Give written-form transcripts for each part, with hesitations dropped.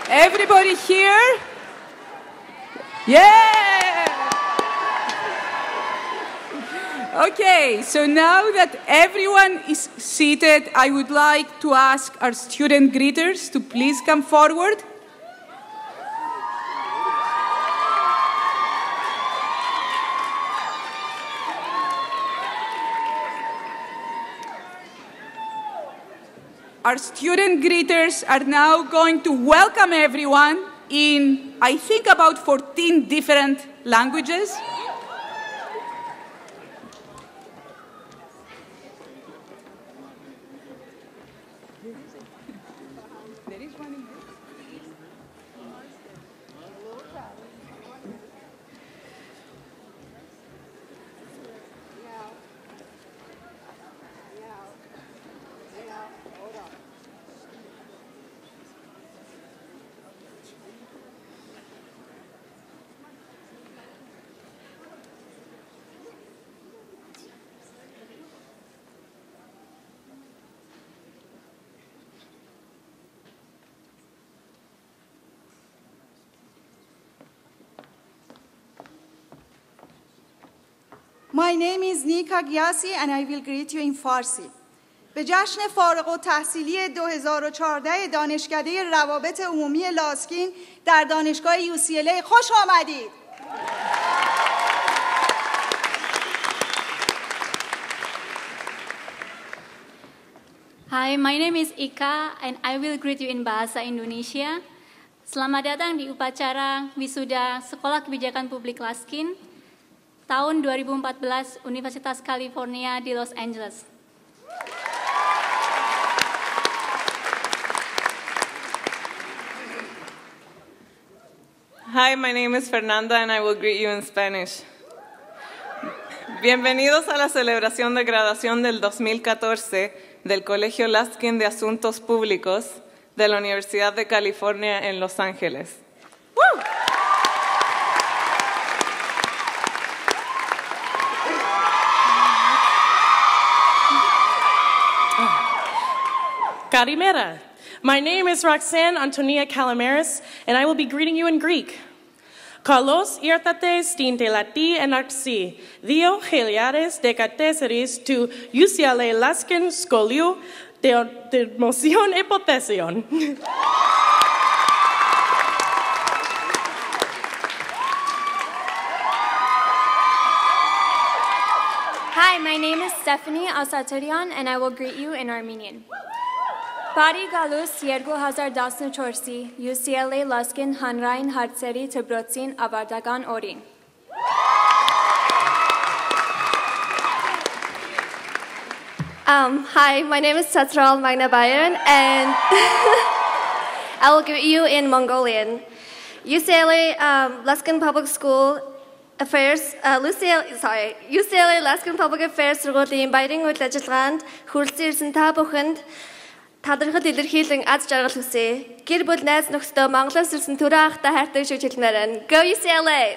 Everybody here? Yeah! Okay, so now that everyone is seated, I would like to ask our student greeters to please come forward. Our student greeters are now going to welcome everyone in, I think, about 14 different languages. My name is Nika Gyasi and I will greet you in Farsi. به جشن فارغ التحصیلی 2014 دانشکده روابط عمومی لاسکین در دانشگاه UCLA خوش آمدید. Hi, my name is Ika and I will greet you in Bahasa Indonesia. Selamat datang di upacara wisuda Sekolah Kebijakan Publik Luskin tahun 2014 Universitas California di Los Angeles. Hi, my name is Fernanda and I will greet you in Spanish. Bienvenidos a la celebración de graduación del 2014 del Colegio Luskin de Asuntos Públicos de la Universidad de California en Los Ángeles. ¡Woo! Karimera. My name is Roxanne Antonia Calamares, and I will be greeting you in Greek. Carlos iertates tin telati enarxi, dio heliares decateseris to UCLA Luskin Scholiu de motion hypothesion. Hi, my name is Stephanie Asaturian, and I will greet you in Armenian. Բարի գալուս 2014-ի UCLA Luskin հանրային հարցերի դպրոցին ավարտական օրին։ Hi, my name is Doctoral and I will greet you in Mongolian. UCLA Luskin Public School Affairs, UCLA Luskin Public Affairs surgуулийн баярын үйл ажиллагаанд хүрэлцэн та бүхэнд Тадархад илэрхийлэн аз жаргал хүсье. Гэр бүл найз нөхдөд Монголоос ирсэн түрээ ахтай хайртай шүү хэлмээрэн. Go UCLA!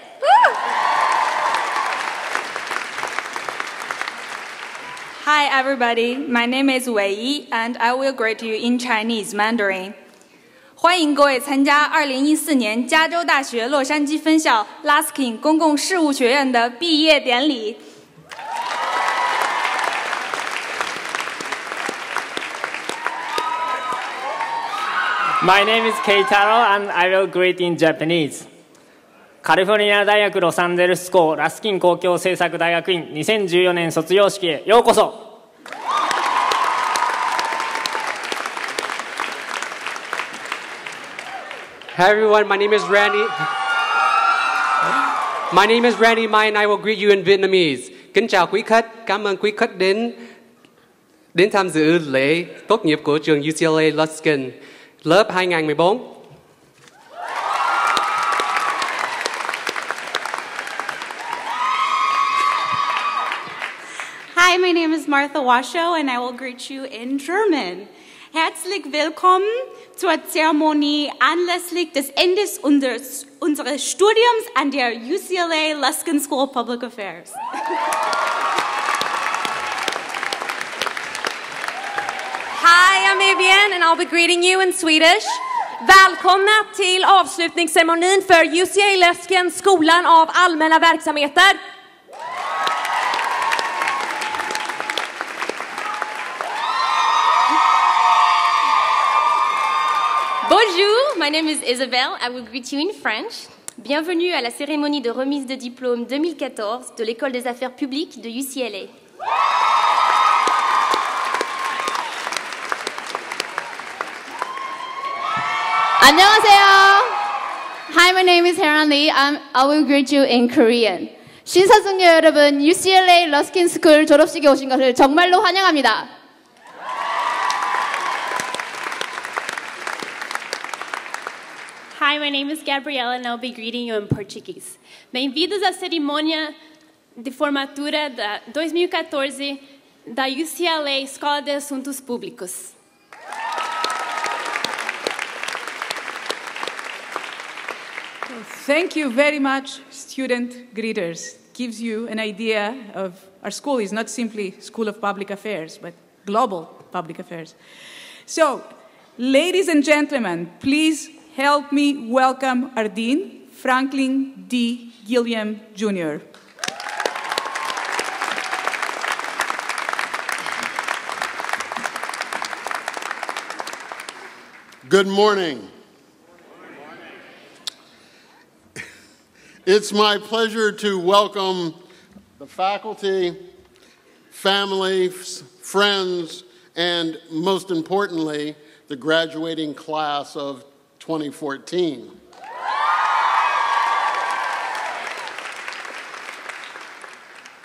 Hi everybody, my name is Wei Yi and I will greet you in Chinese Mandarin. 欢迎各位参加2014年加州大学洛杉矶分校 Luskin 公共事务学院的毕业典礼。My name is Keitaro and I will greet in Japanese. カリフォルニア大学ロサンゼルス校ラスキン公共政策大学院2014年卒業式へようこそ。Hi everyone, my name is Randy. My name is Randy Mai and I will greet you in Vietnamese. Kính chào quý khách, cảm ơn quý khách đến tham dự lễ tốt nghiệp của trường UCLA Luskin. Lớp 2014. Hi, my name is Martha Washoe and I will greet you in German. Herzlich willkommen zur Zeremonie anlässlich des Endes unseres Studiums an der UCLA Luskin School of Public Affairs. Hi, I'm Avian and I'll be greeting you in Swedish. Välkomna till avslutningsceremonin för UCLA Luskin, skolan av allmänna verksamheter. Bonjour, my name is Isabelle. I will greet you in French. Bienvenue à la cérémonie de remise de diplôme 2014 de l'École des affaires publiques de UCLA. 안녕하세요. Hi, my name is Haran Lee. I will greet you in Korean. 신사숙녀 여러분, UCLA Luskin School 졸업식에 오신 것을 정말로 환영합니다. Hi, my name is Gabriela and I'll be greeting you in Portuguese. Bem-vindos à cerimônia de formatura da 2014 da UCLA Escola de Assuntos Públicos. Thank you very much, student greeters. Gives you an idea of our school is not simply School of Public Affairs, but global public affairs. So, ladies and gentlemen, please help me welcome our Dean, Franklin D. Gilliam, Jr. Good morning. It's my pleasure to welcome the faculty, families, friends, and most importantly, the graduating class of 2014.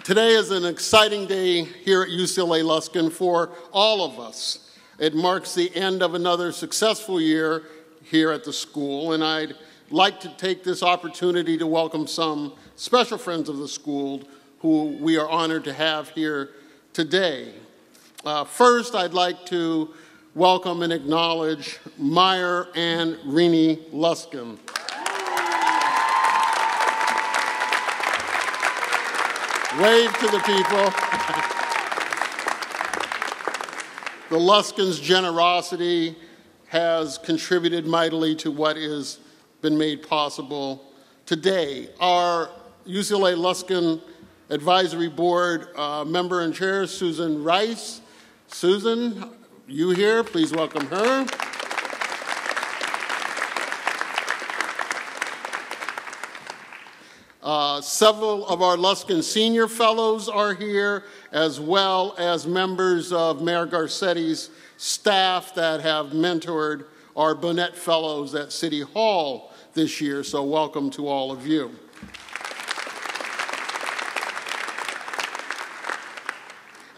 Today is an exciting day here at UCLA Luskin for all of us. It marks the end of another successful year here at the school, and I'd like to take this opportunity to welcome some special friends of the school who we are honored to have here today. First, I'd like to welcome and acknowledge Meyer and Renee Luskin. Wave to the people. The Luskins' generosity has contributed mightily to what has been made possible today. Our UCLA Luskin Advisory Board member and chair, Susan Rice. Susan, you here? Please welcome her. Several of our Luskin senior fellows are here, as well as members of Mayor Garcetti's staff that have mentored our Bonnet Fellows at City Hall this year, so welcome to all of you.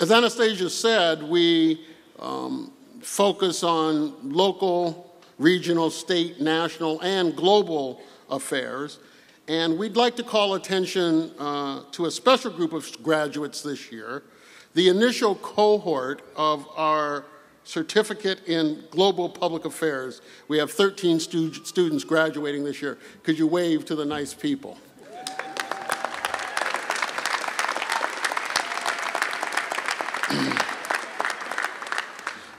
As Anastasia said, we focus on local, regional, state, national, and global affairs, and we'd like to call attention to a special group of graduates this year, the initial cohort of our Certificate in Global Public Affairs. We have 13 students graduating this year. Could you wave to the nice people?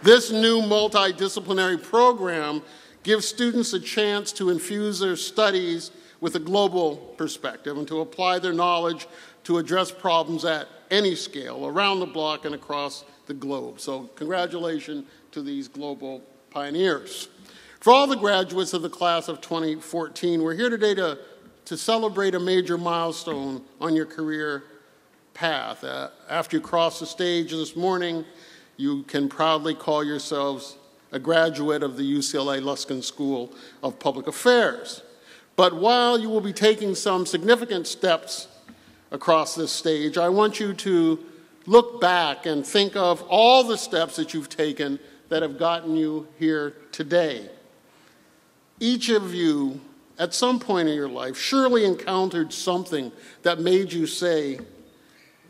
This new multidisciplinary program gives students a chance to infuse their studies with a global perspective and to apply their knowledge to address problems at any scale, around the block and across the globe. So congratulations to these global pioneers. For all the graduates of the class of 2014, we're here today to celebrate a major milestone on your career path. After you cross the stage this morning, you can proudly call yourselves a graduate of the UCLA Luskin School of Public Affairs. But while you will be taking some significant steps across this stage, I want you to look back and think of all the steps that you've taken that have gotten you here today. Each of you, at some point in your life, surely encountered something that made you say,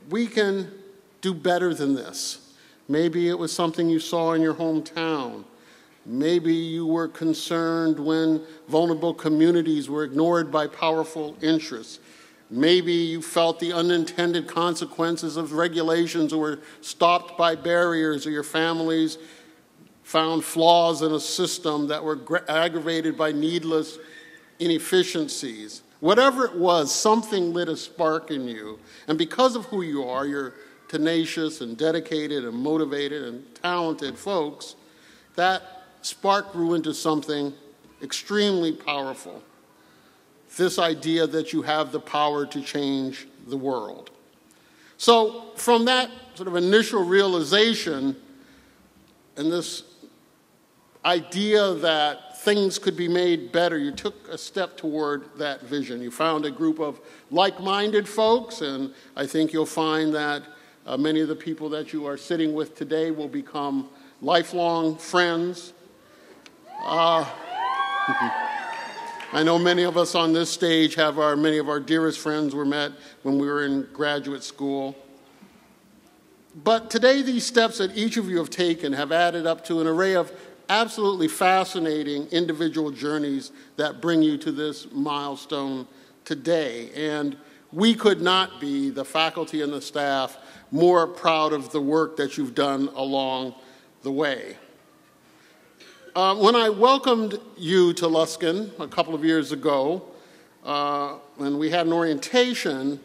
we can do better than this. Maybe it was something you saw in your hometown. Maybe you were concerned when vulnerable communities were ignored by powerful interests. Maybe you felt the unintended consequences of regulations or were stopped by barriers, or your families found flaws in a system that were aggravated by needless inefficiencies. Whatever it was, something lit a spark in you. And because of who you are, you're tenacious and dedicated and motivated and talented folks, that spark grew into something extremely powerful. This idea that you have the power to change the world. So from that sort of initial realization and this idea that things could be made better, you took a step toward that vision. You found a group of like-minded folks, and I think you'll find that many of the people that you are sitting with today will become lifelong friends. I know many of us on this stage have many of our dearest friends were met when we were in graduate school. But today, these steps that each of you have taken have added up to an array of absolutely fascinating individual journeys that bring you to this milestone today. And we could not be, the faculty and the staff, more proud of the work that you've done along the way. When I welcomed you to Luskin a couple of years ago, when we had an orientation,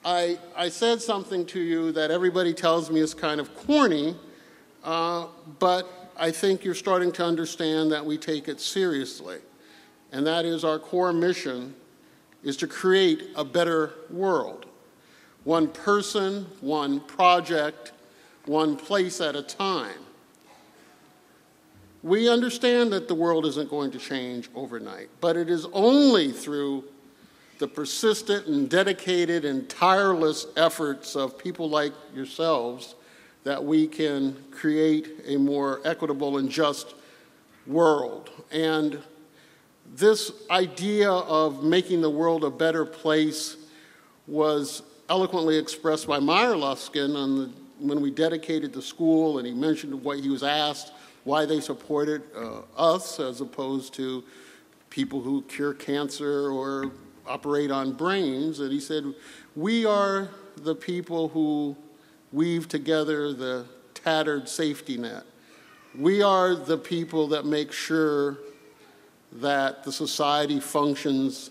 I said something to you that everybody tells me is kind of corny, but I think you're starting to understand that we take it seriously. And that is our core mission is to create a better world. One person, one project, one place at a time. We understand that the world isn't going to change overnight, but it is only through the persistent and dedicated and tireless efforts of people like yourselves that we can create a more equitable and just world. And this idea of making the world a better place was eloquently expressed by Meyer Luskin when we dedicated the school, and he mentioned what he was asked, why they supported us as opposed to people who cure cancer or operate on brains. And he said, we are the people who weave together the tattered safety net. We are the people that make sure that the society functions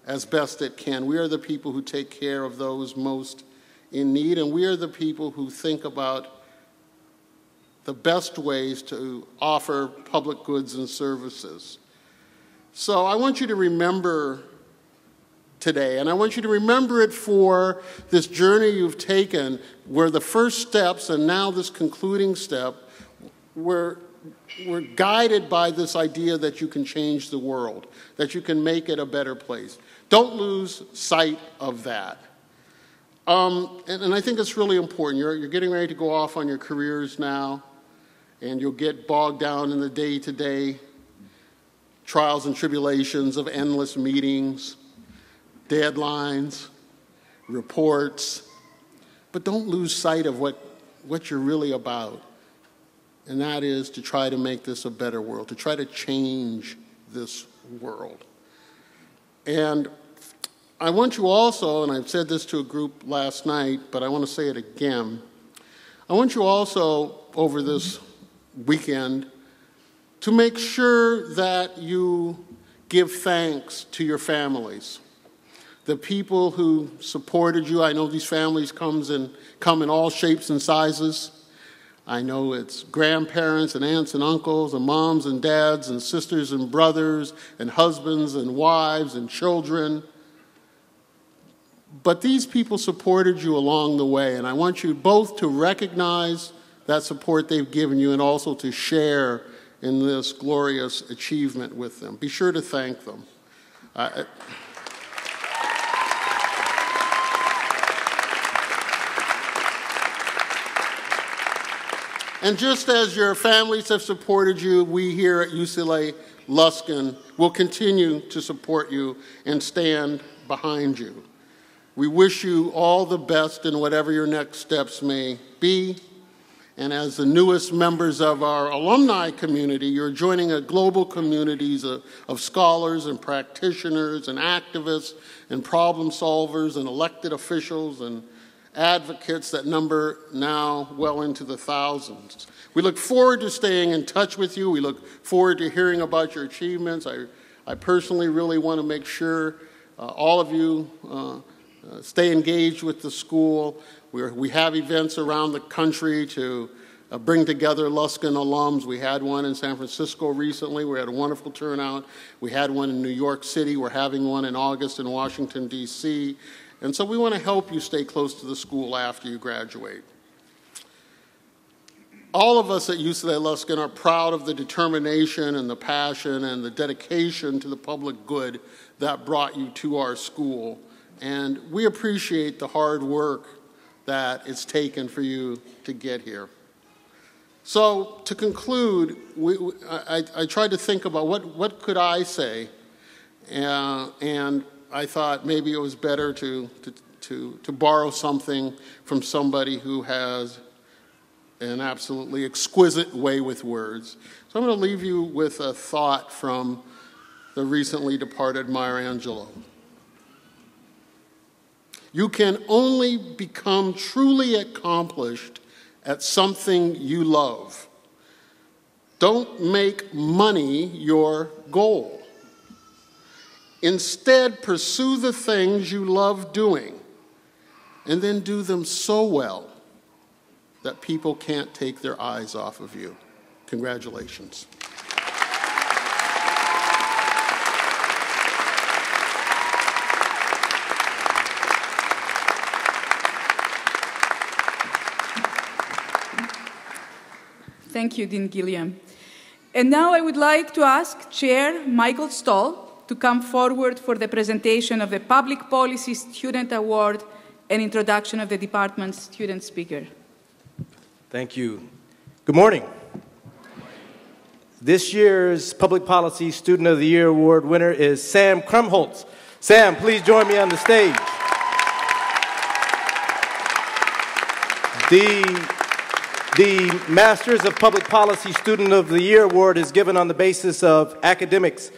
as best it can. We are the people who take care of those most in need, and we are the people who think about the best ways to offer public goods and services. So I want you to remember today, and I want you to remember it for this journey you've taken, where the first steps and now this concluding step were guided by this idea that you can change the world, that you can make it a better place. Don't lose sight of that. And I think it's really important. You're getting ready to go off on your careers now, and you'll get bogged down in the day-to-day trials and tribulations of endless meetings, deadlines, reports. But don't lose sight of what you're really about, and that is to try to make this a better world, to try to change this world. And I want you also, and I've said this to a group last night, but I want to say it again, I want you also, over this weekend, to make sure that you give thanks to your families. The people who supported you. I know these families come in all shapes and sizes. I know it's grandparents and aunts and uncles and moms and dads and sisters and brothers and husbands and wives and children. But these people supported you along the way, and I want you both to recognize that support they've given you and also to share in this glorious achievement with them. Be sure to thank them. And just as your families have supported you, we here at UCLA Luskin will continue to support you and stand behind you. We wish you all the best in whatever your next steps may be. And as the newest members of our alumni community, you're joining a global communities of scholars and practitioners and activists and problem solvers and elected officials and advocates that number now well into the thousands. We look forward to staying in touch with you. We look forward to hearing about your achievements. I personally really want to make sure all of you stay engaged with the school. We have events around the country to bring together Luskin alums. We had one in San Francisco recently. We had a wonderful turnout. We had one in New York City. We're having one in August in Washington, D.C. And so we want to help you stay close to the school after you graduate. All of us at UCLA Luskin are proud of the determination and the passion and the dedication to the public good that brought you to our school. And we appreciate the hard work that it's taken for you to get here. So to conclude, I tried to think about what could I say, and I thought maybe it was better to borrow something from somebody who has an absolutely exquisite way with words. So I'm going to leave you with a thought from the recently departed Maya Angelou. You can only become truly accomplished at something you love. Don't make money your goal. Instead, pursue the things you love doing, and then do them so well that people can't take their eyes off of you. Congratulations. Thank you, Dean Gilliam. And now I would like to ask Chair Michael Stoll to come forward for the presentation of the Public Policy Student Award and introduction of the department's student speaker. Thank you. Good morning. This year's Public Policy Student of the Year Award winner is Sam Krumholtz. Sam, please join me on the stage. The Masters of Public Policy Student of the Year Award is given on the basis of academics,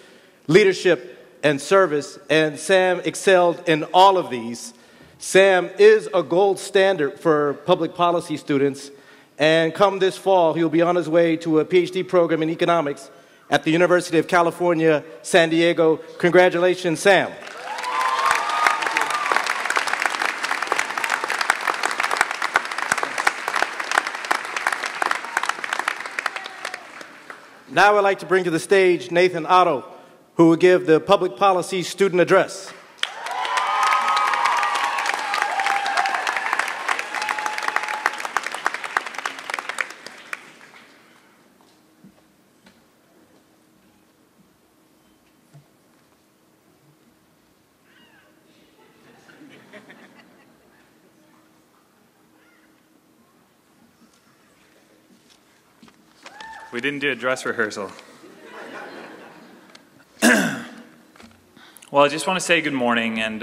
leadership, and service, and Sam excelled in all of these. Sam is a gold standard for public policy students, and come this fall, he'll be on his way to a PhD program in economics at the University of California, San Diego. Congratulations, Sam. Now I'd like to bring to the stage Nathan Otto, who will give the Public Policy Student Address. We didn't do a dress rehearsal. Well, I just want to say good morning and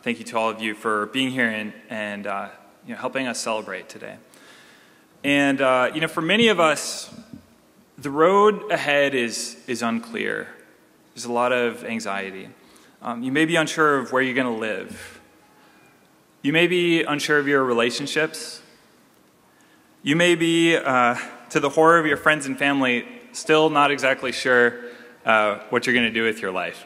thank you to all of you for being here and helping us celebrate today. And for many of us, the road ahead is unclear. There's a lot of anxiety. You may be unsure of where you're going to live. You may be unsure of your relationships. You may be, to the horror of your friends and family, still not exactly sure what you're going to do with your life.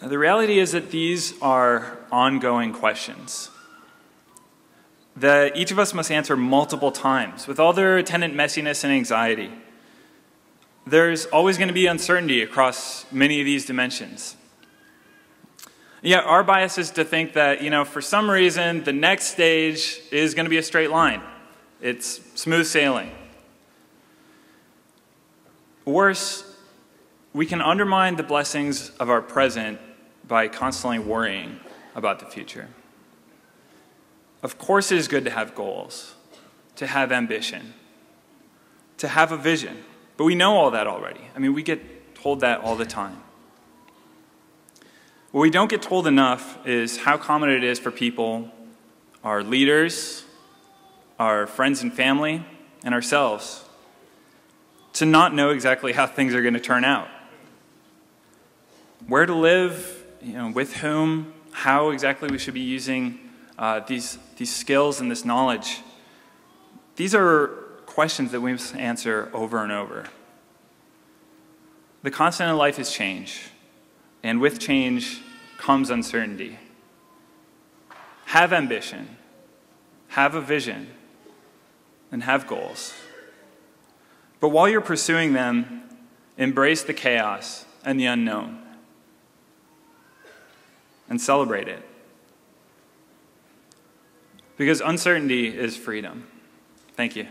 The reality is that these are ongoing questions that each of us must answer multiple times with all their attendant messiness and anxiety. There's always going to be uncertainty across many of these dimensions. Yet our bias is to think that, for some reason, the next stage is going to be a straight line. It's smooth sailing. Worse, we can undermine the blessings of our present by constantly worrying about the future. Of course it is good to have goals, to have ambition, to have a vision, but we know all that already. We get told that all the time. What we don't get told enough is how common it is for people, our leaders, our friends and family, and ourselves, to not know exactly how things are going to turn out. Where to live, with whom, how exactly we should be using these skills and this knowledge, these are questions that we must answer over and over. The constant in life is change, and with change comes uncertainty. Have ambition, have a vision, and have goals. But while you're pursuing them, embrace the chaos and the unknown, and celebrate it. Because uncertainty is freedom. Thank you.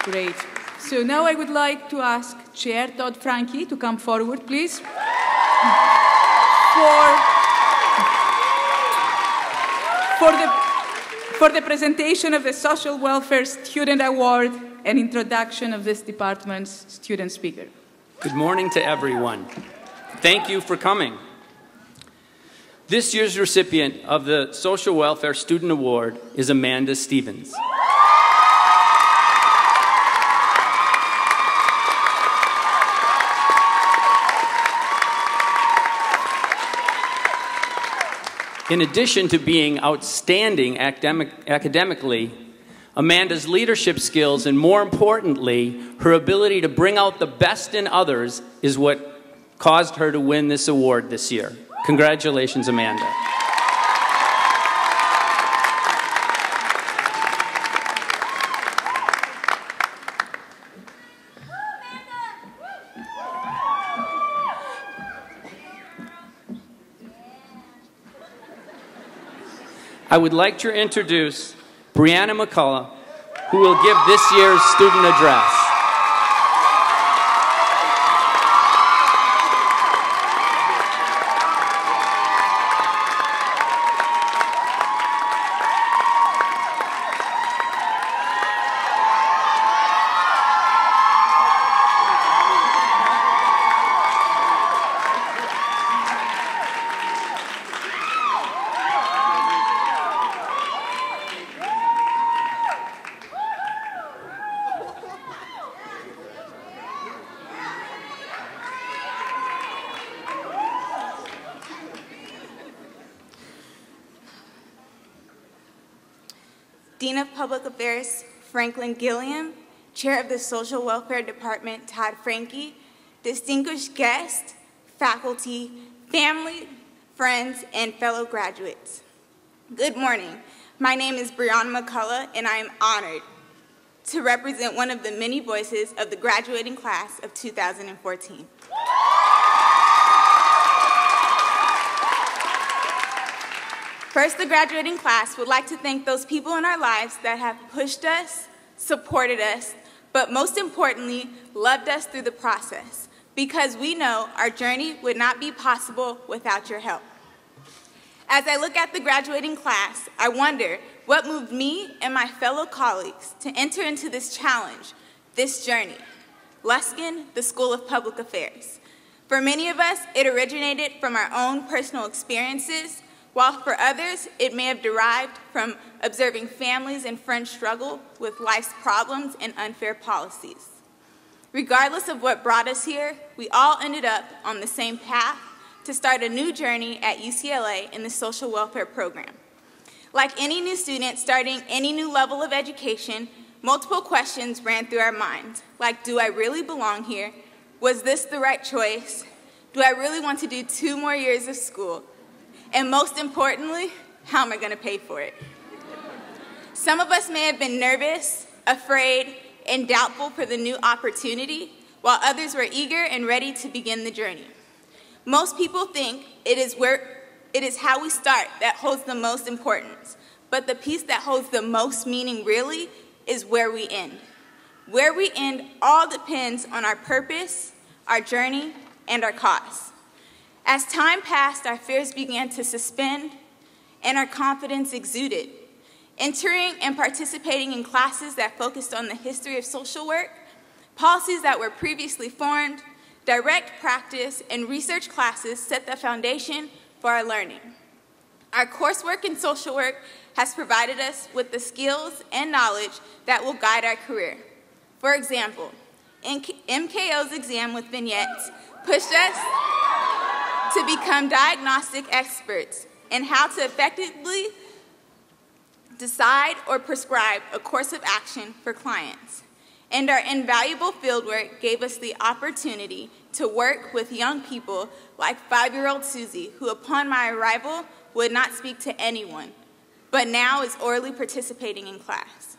Great. So now I would like to ask Chair Todd Frankie to come forward, please, for the presentation of the Social Welfare Student Award and introduction of this department's student speaker. Good morning to everyone. Thank you for coming. This year's recipient of the Social Welfare Student Award is Amanda Stevens. In addition to being outstanding academically, Amanda's leadership skills and, more importantly, her ability to bring out the best in others is what caused her to win this award this year. Congratulations, Amanda. I would like to introduce Brianna McCullough, who will give this year's student address. Dean of Public Affairs, Franklin Gilliam, Chair of the Social Welfare Department, Todd Frankie, distinguished guests, faculty, family, friends, and fellow graduates. Good morning. My name is Brianna McCullough, and I am honored to represent one of the many voices of the graduating class of 2014. First, the graduating class would like to thank those people in our lives that have pushed us, supported us, but most importantly, loved us through the process, because we know our journey would not be possible without your help. As I look at the graduating class, I wonder what moved me and my fellow colleagues to enter into this challenge, this journey. Luskin, the School of Public Affairs. For many of us, it originated from our own personal experiences, while for others, it may have derived from observing families and friends struggle with life's problems and unfair policies. Regardless of what brought us here, we all ended up on the same path to start a new journey at UCLA in the social welfare program. Like any new student starting any new level of education, multiple questions ran through our minds, like, do I really belong here? Was this the right choice? Do I really want to do 2 more years of school? And most importantly, how am I going to pay for it? Some of us may have been nervous, afraid, and doubtful for the new opportunity, while others were eager and ready to begin the journey. Most people think it is how we start that holds the most importance, but the piece that holds the most meaning really is where we end. Where we end all depends on our purpose, our journey, and our cause. As time passed, our fears began to suspend and our confidence exuded. Entering and participating in classes that focused on the history of social work, policies that were previously formed, direct practice, and research classes set the foundation for our learning. Our coursework in social work has provided us with the skills and knowledge that will guide our career. For example, MKO's exam with vignettes pushed us to become diagnostic experts in how to effectively decide or prescribe a course of action for clients. And our invaluable fieldwork gave us the opportunity to work with young people like 5-year-old Susie, who upon my arrival would not speak to anyone, but now is orally participating in class.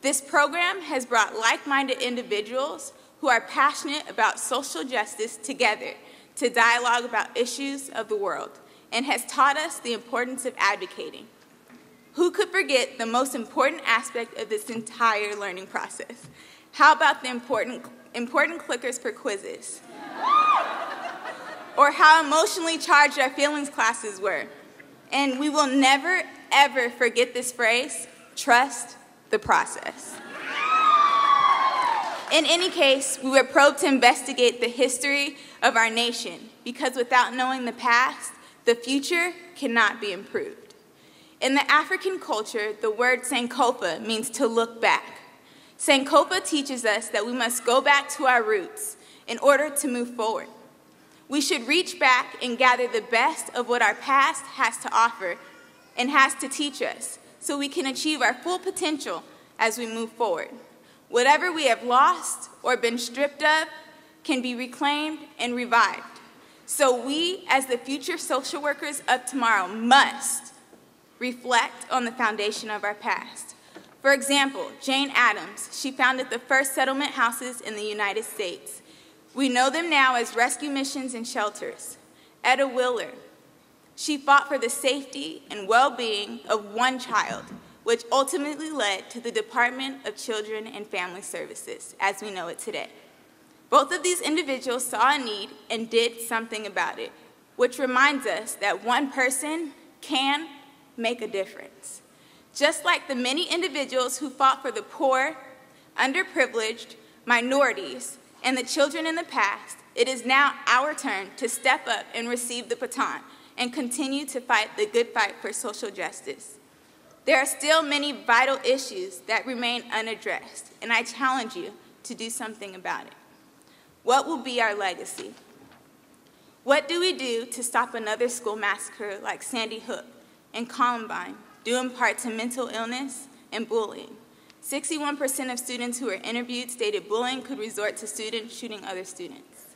This program has brought like-minded individuals who are passionate about social justice together to dialogue about issues of the world, and has taught us the importance of advocating. Who could forget the most important aspect of this entire learning process? How about the important clickers for quizzes? Or how emotionally charged our feelings classes were. And we will never, ever forget this phrase, trust the process. In any case, we were probed to investigate the history of our nation, because without knowing the past, the future cannot be improved. In the African culture, the word Sankofa means to look back. Sankofa teaches us that we must go back to our roots in order to move forward. We should reach back and gather the best of what our past has to offer and has to teach us, so we can achieve our full potential as we move forward. Whatever we have lost or been stripped of can be reclaimed and revived. So we, as the future social workers of tomorrow, must reflect on the foundation of our past. For example, Jane Addams, she founded the first settlement houses in the United States. We know them now as rescue missions and shelters. Etta Wheeler, she fought for the safety and well-being of one child, which ultimately led to the Department of Children and Family Services, as we know it today. Both of these individuals saw a need and did something about it, which reminds us that one person can make a difference. Just like the many individuals who fought for the poor, underprivileged, minorities, and the children in the past, it is now our turn to step up and receive the baton and continue to fight the good fight for social justice. There are still many vital issues that remain unaddressed, and I challenge you to do something about it. What will be our legacy? What do we do to stop another school massacre like Sandy Hook and Columbine, due in part to mental illness and bullying? 61% of students who were interviewed stated bullying could resort to students shooting other students.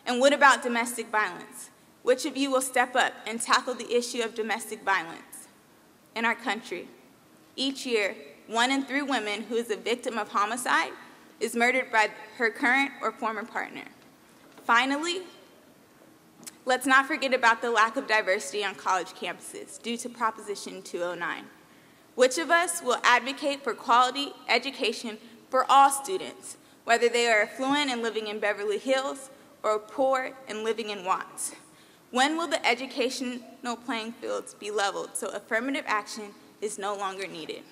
And what about domestic violence? Which of you will step up and tackle the issue of domestic violence? In our country, each year, 1 in 3 women who is a victim of homicide is murdered by her current or former partner. Finally, let's not forget about the lack of diversity on college campuses due to Proposition 209. Which of us will advocate for quality education for all students, whether they are affluent and living in Beverly Hills or poor and living in Watts? When will the educational playing fields be leveled so affirmative action is no longer needed?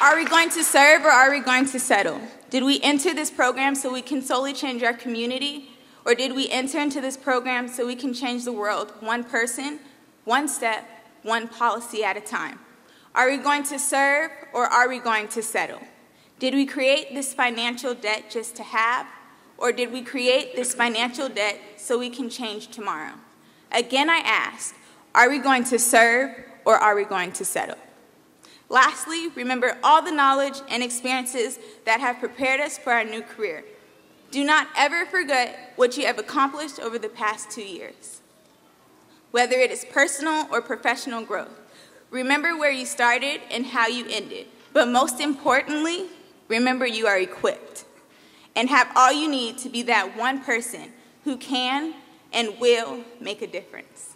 Are we going to serve or are we going to settle? Did we enter this program so we can solely change our community? Or did we enter into this program so we can change the world, one person, one step, one policy at a time? Are we going to serve or are we going to settle? Did we create this financial debt just to have, or did we create this financial debt so we can change tomorrow? Again, I ask, are we going to serve or are we going to settle? Lastly, remember all the knowledge and experiences that have prepared us for our new career. Do not ever forget what you have accomplished over the past 2 years. Whether it is personal or professional growth, remember where you started and how you ended. But most importantly, remember you are equipped and have all you need to be that one person who can and will make a difference.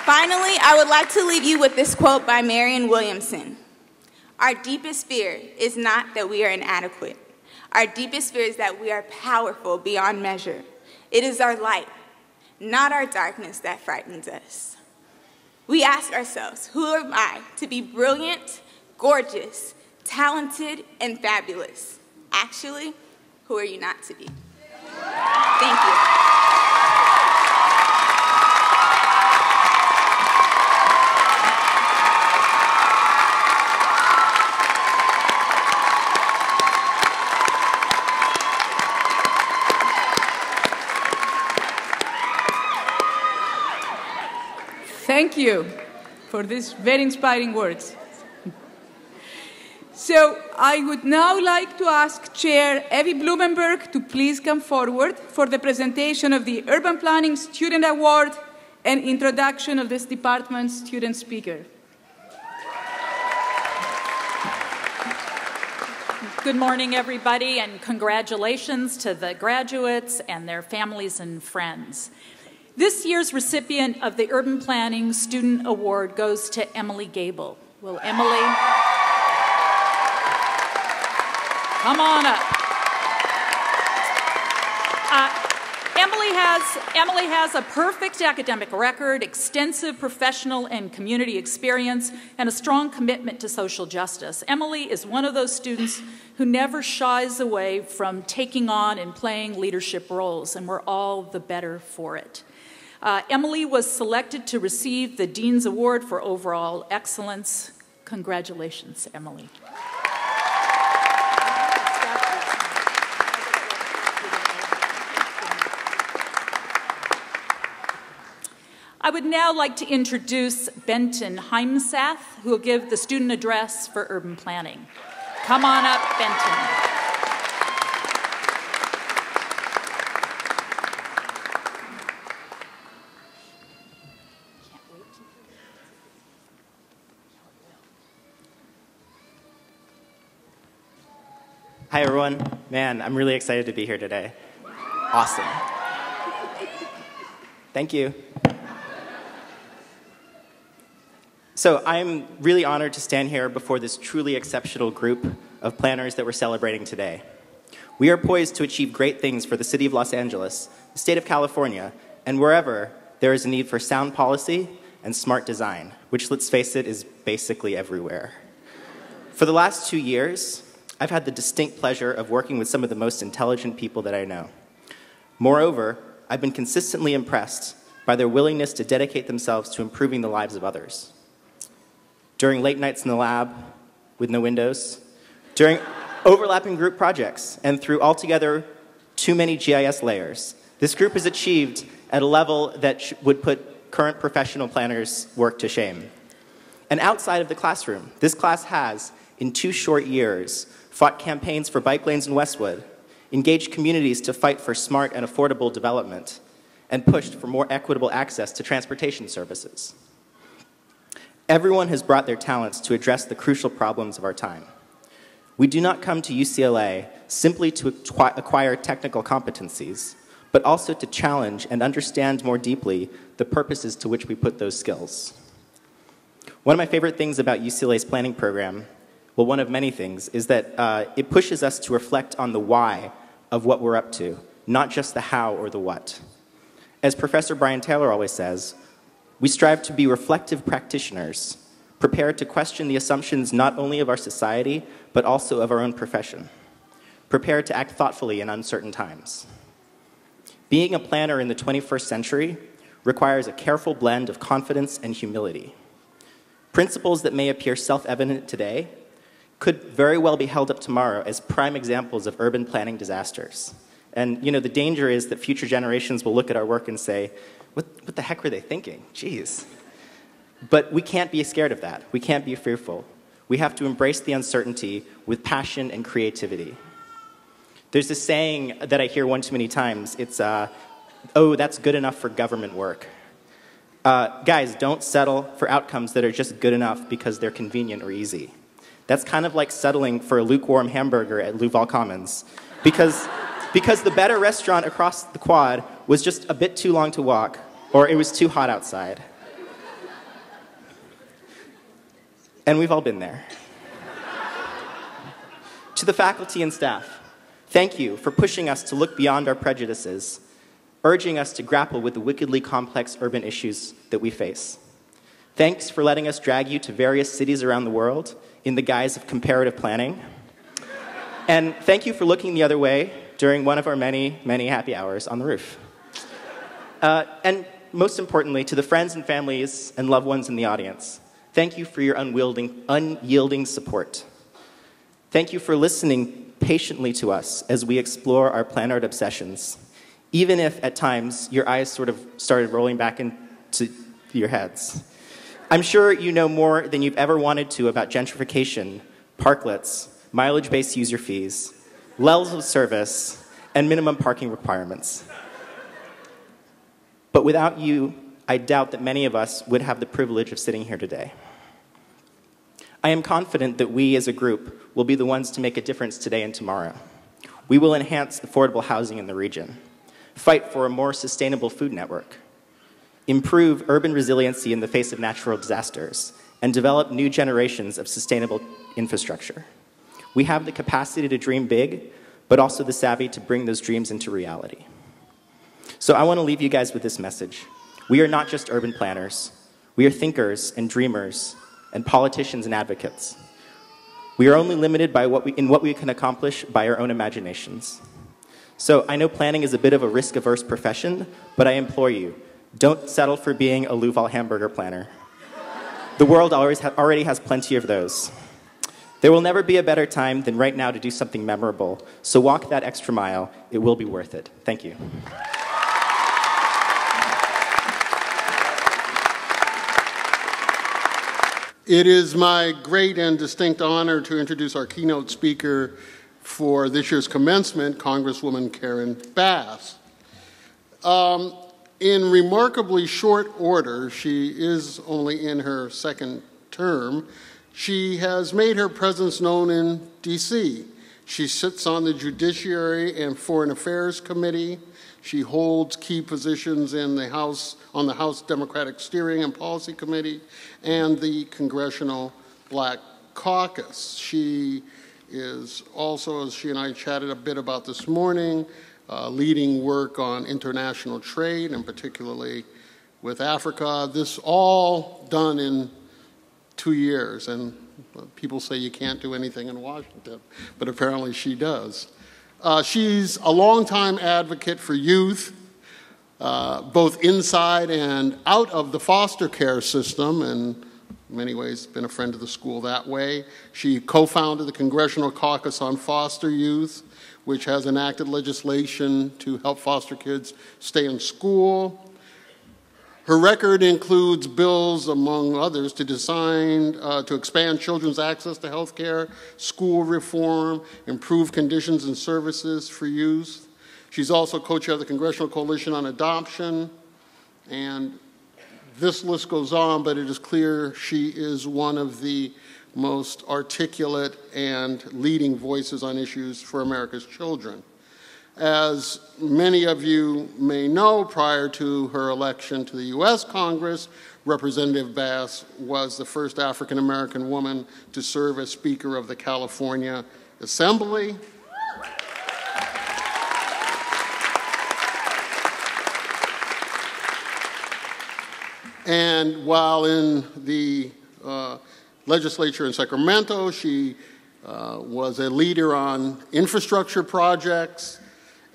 Finally, I would like to leave you with this quote by Marianne Williamson. Our deepest fear is not that we are inadequate. Our deepest fear is that we are powerful beyond measure. It is our light, not our darkness, that frightens us. We ask ourselves, who am I to be brilliant, gorgeous, talented, and fabulous? Actually, who are you not to be? Thank you. Thank you for these very inspiring words. So I would now like to ask Chair Evie Blumenberg to please come forward for the presentation of the Urban Planning Student Award and introduction of this department's student speaker. Good morning, everybody, and congratulations to the graduates and their families and friends. This year's recipient of the Urban Planning Student Award goes to Emily Gable. Will Emily come on up? Emily has a perfect academic record, extensive professional and community experience, and a strong commitment to social justice. Emily is one of those students who never shies away from taking on and playing leadership roles, and we're all the better for it. Emily was selected to receive the Dean's Award for Overall Excellence. Congratulations, Emily. I would now like to introduce Benton Heimsath, who will give the student address for urban planning. Come on up, Benton. Hi, everyone. Man, I'm really excited to be here today. Awesome. Thank you. So I'm really honored to stand here before this truly exceptional group of planners that we're celebrating today. We are poised to achieve great things for the city of Los Angeles, the state of California, and wherever there is a need for sound policy and smart design, which, let's face it, is basically everywhere. For the last 2 years, I've had the distinct pleasure of working with some of the most intelligent people that I know. Moreover, I've been consistently impressed by their willingness to dedicate themselves to improving the lives of others. During late nights in the lab with no windows, during overlapping group projects, and through altogether too many GIS layers, this group has achieved at a level that would put current professional planners' work to shame. And outside of the classroom, this class has, in 2 short years, fought campaigns for bike lanes in Westwood, engaged communities to fight for smart and affordable development, and pushed for more equitable access to transportation services. Everyone has brought their talents to address the crucial problems of our time. We do not come to UCLA simply to acquire technical competencies, but also to challenge and understand more deeply the purposes to which we put those skills. One of my favorite things about UCLA's planning program, well, one of many things, is that it pushes us to reflect on the why of what we're up to, not just the how or the what. As Professor Brian Taylor always says, we strive to be reflective practitioners, prepared to question the assumptions not only of our society, but also of our own profession, prepared to act thoughtfully in uncertain times. Being a planner in the 21st century requires a careful blend of confidence and humility. Principles that may appear self-evident today could very well be held up tomorrow as prime examples of urban planning disasters. And, you know, the danger is that future generations will look at our work and say, what the heck were they thinking? Jeez. But we can't be scared of that. We can't be fearful. We have to embrace the uncertainty with passion and creativity. There's this saying that I hear one too many times. It's, oh, that's good enough for government work. Guys, don't settle for outcomes that are just good enough because they're convenient or easy. That's kind of like settling for a lukewarm hamburger at Louval Commons. Because the better restaurant across the quad was just a bit too long to walk, or it was too hot outside. And we've all been there. To the faculty and staff, thank you for pushing us to look beyond our prejudices, urging us to grapple with the wickedly complex urban issues that we face. Thanks for letting us drag you to various cities around the world in the guise of comparative planning. And thank you for looking the other way during one of our many, many happy hours on the roof. And most importantly, to the friends and families and loved ones in the audience, thank you for your unyielding support. Thank you for listening patiently to us as we explore our plan art obsessions, even if at times your eyes sort of started rolling back into your heads. I'm sure you know more than you've ever wanted to about gentrification, parklets, mileage-based user fees, levels of service, and minimum parking requirements. But without you, I doubt that many of us would have the privilege of sitting here today. I am confident that we as a group will be the ones to make a difference today and tomorrow. We will enhance affordable housing in the region, fight for a more sustainable food network, improve urban resiliency in the face of natural disasters, and develop new generations of sustainable infrastructure. We have the capacity to dream big, but also the savvy to bring those dreams into reality. So I want to leave you guys with this message. We are not just urban planners. We are thinkers and dreamers and politicians and advocates. We are only limited by what we can accomplish by our own imaginations. So I know planning is a bit of a risk-averse profession, but I implore you, don't settle for being a Louval hamburger planner. The world already has plenty of those. There will never be a better time than right now to do something memorable, so walk that extra mile. It will be worth it. Thank you. It is my great and distinct honor to introduce our keynote speaker for this year's commencement, Congresswoman Karen Bass. In remarkably short order, she is only in her second term, she has made her presence known in D.C. She sits on the Judiciary and Foreign Affairs Committee. She holds key positions in the House, on the House Democratic Steering and Policy Committee and the Congressional Black Caucus. She is also, as she and I chatted a bit about this morning, leading work on international trade, and particularly with Africa. This all done in 2 years, and people say you can't do anything in Washington, but apparently she does. She's a longtime advocate for youth, both inside and out of the foster care system, and in many ways been a friend of the school that way. She co-founded the Congressional Caucus on Foster Youth, which has enacted legislation to help foster kids stay in school. Her record includes bills, among others, to expand children's access to health care, school reform, improve conditions and services for youth. She's also co-chair of the Congressional Coalition on Adoption, and this list goes on, but it is clear she is one of the most articulate and leading voices on issues for America's children. As many of you may know, prior to her election to the U.S. Congress, Representative Bass was the first African-American woman to serve as Speaker of the California Assembly. And while in the legislature in Sacramento, she was a leader on infrastructure projects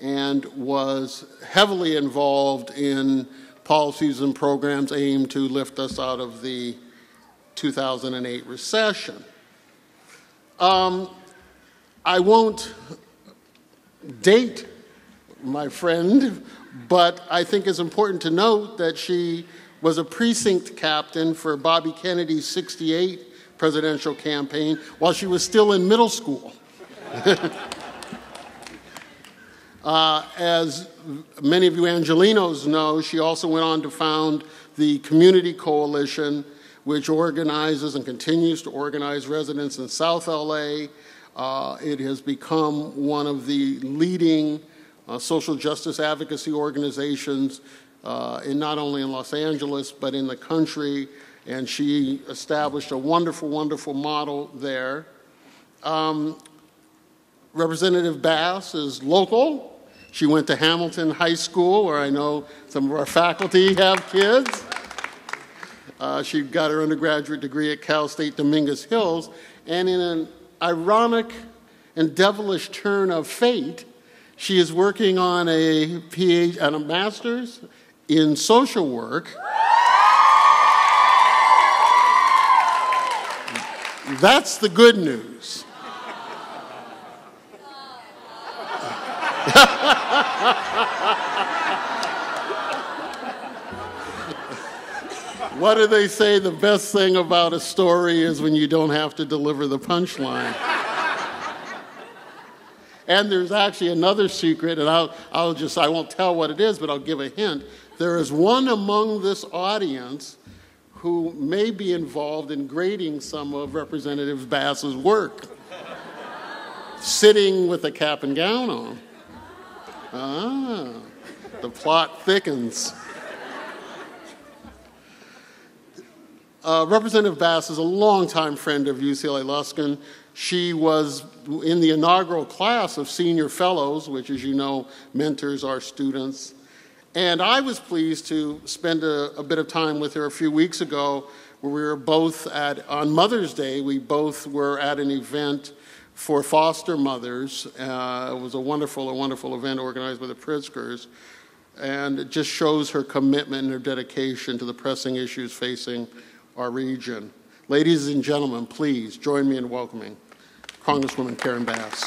and was heavily involved in policies and programs aimed to lift us out of the 2008 recession. I won't date my friend, but I think it's important to note that she was a precinct captain for Bobby Kennedy's '68 presidential campaign while she was still in middle school. As many of you Angelinos know, she also went on to found the Community Coalition, which organizes and continues to organize residents in South LA. It has become one of the leading social justice advocacy organizations not only in Los Angeles, but in the country, and she established a wonderful, wonderful model there. Representative Bass is local. She went to Hamilton High School, where I know some of our faculty have kids. She got her undergraduate degree at Cal State Dominguez Hills, and in an ironic and devilish turn of fate, she is working on a PhD and a master's in social work. That's the good news. What do they say? The best thing about a story is when you don't have to deliver the punchline. And there's actually another secret, and I won't tell what it is, but I'll give a hint. There is one among this audience who may be involved in grading some of Representative Bass's work, sitting with a cap and gown on. Ah, the plot thickens. Representative Bass is a longtime friend of UCLA Luskin. She was in the inaugural class of senior fellows, which, as you know, mentors our students. And I was pleased to spend a bit of time with her a few weeks ago where we were both on Mother's Day, we both were at an event for foster mothers. It was a wonderful event organized by the Pritzkers. And it just shows her commitment and her dedication to the pressing issues facing our region. Ladies and gentlemen, please join me in welcoming Congresswoman Karen Bass.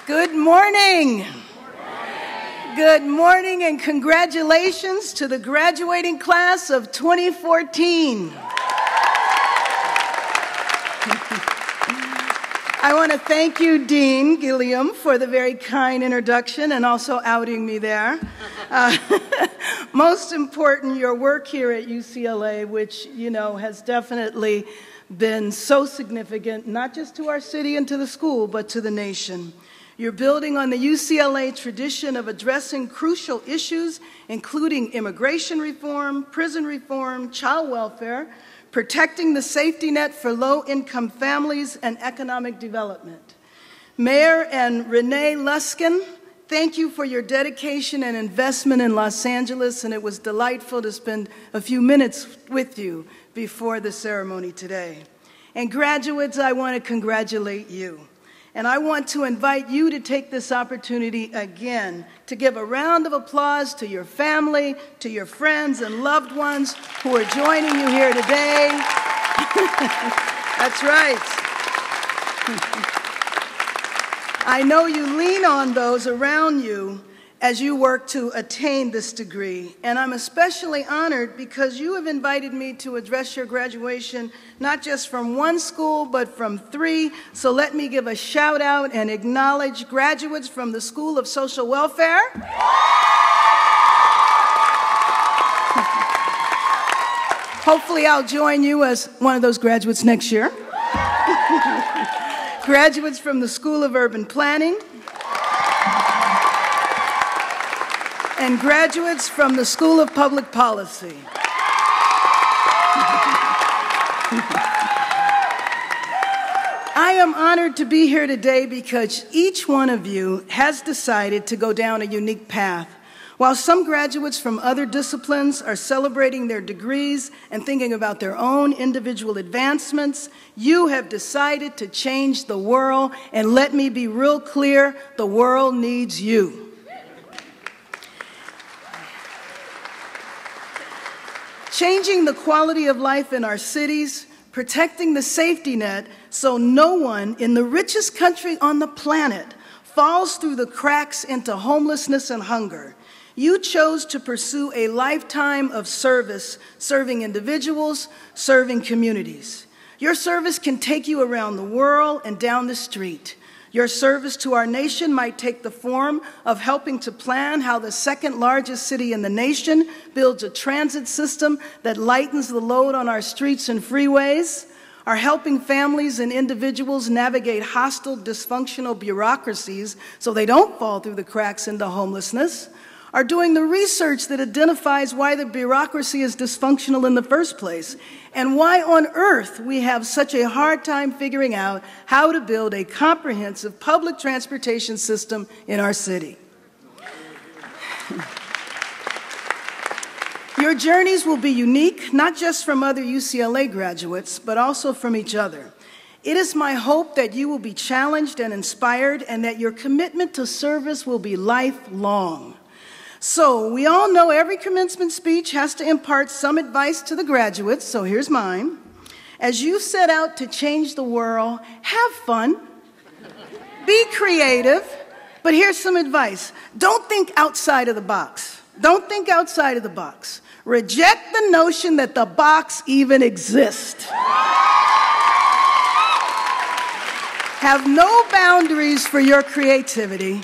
Good morning. Good morning and congratulations to the graduating class of 2014. I want to thank you, Dean Gilliam, for the very kind introduction and also outing me there. Most important, your work here at UCLA, which, you know, has definitely been so significant, not just to our city and to the school, but to the nation. You're building on the UCLA tradition of addressing crucial issues, including immigration reform, prison reform, child welfare, protecting the safety net for low-income families, and economic development. Mayor and Renee Luskin, thank you for your dedication and investment in Los Angeles, and it was delightful to spend a few minutes with you before the ceremony today. And graduates, I want to congratulate you. And I want to invite you to take this opportunity again to give a round of applause to your family, to your friends and loved ones who are joining you here today. That's right. I know you lean on those around you as you work to attain this degree. And I'm especially honored because you have invited me to address your graduation, not just from one school, but from 3. So let me give a shout out and acknowledge graduates from the School of Social Welfare. Hopefully I'll join you as one of those graduates next year. Graduates from the School of Urban Planning. And graduates from the School of Public Policy. I am honored to be here today because each one of you has decided to go down a unique path. While some graduates from other disciplines are celebrating their degrees and thinking about their own individual advancements, you have decided to change the world, and let me be real clear, the world needs you. Changing the quality of life in our cities, protecting the safety net so no one in the richest country on the planet falls through the cracks into homelessness and hunger. You chose to pursue a lifetime of service, serving individuals, serving communities. Your service can take you around the world and down the street. Your service to our nation might take the form of helping to plan how the second largest city in the nation builds a transit system that lightens the load on our streets and freeways, or helping families and individuals navigate hostile, dysfunctional bureaucracies so they don't fall through the cracks into homelessness, are doing the research that identifies why the bureaucracy is dysfunctional in the first place, and why on earth we have such a hard time figuring out how to build a comprehensive public transportation system in our city. Your journeys will be unique, not just from other UCLA graduates, but also from each other. It is my hope that you will be challenged and inspired, and that your commitment to service will be lifelong. So we all know every commencement speech has to impart some advice to the graduates, so here's mine. As you set out to change the world, have fun, be creative, but here's some advice. Don't think outside of the box. Don't think outside of the box. Reject the notion that the box even exists. Have no boundaries for your creativity.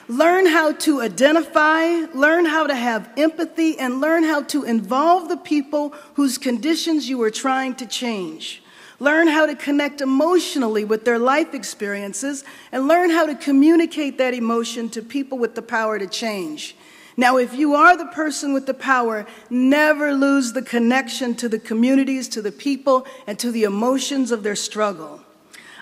Learn how to identify, learn how to have empathy, and learn how to involve the people whose conditions you are trying to change. Learn how to connect emotionally with their life experiences, and learn how to communicate that emotion to people with the power to change. Now, if you are the person with the power, never lose the connection to the communities, to the people, and to the emotions of their struggle.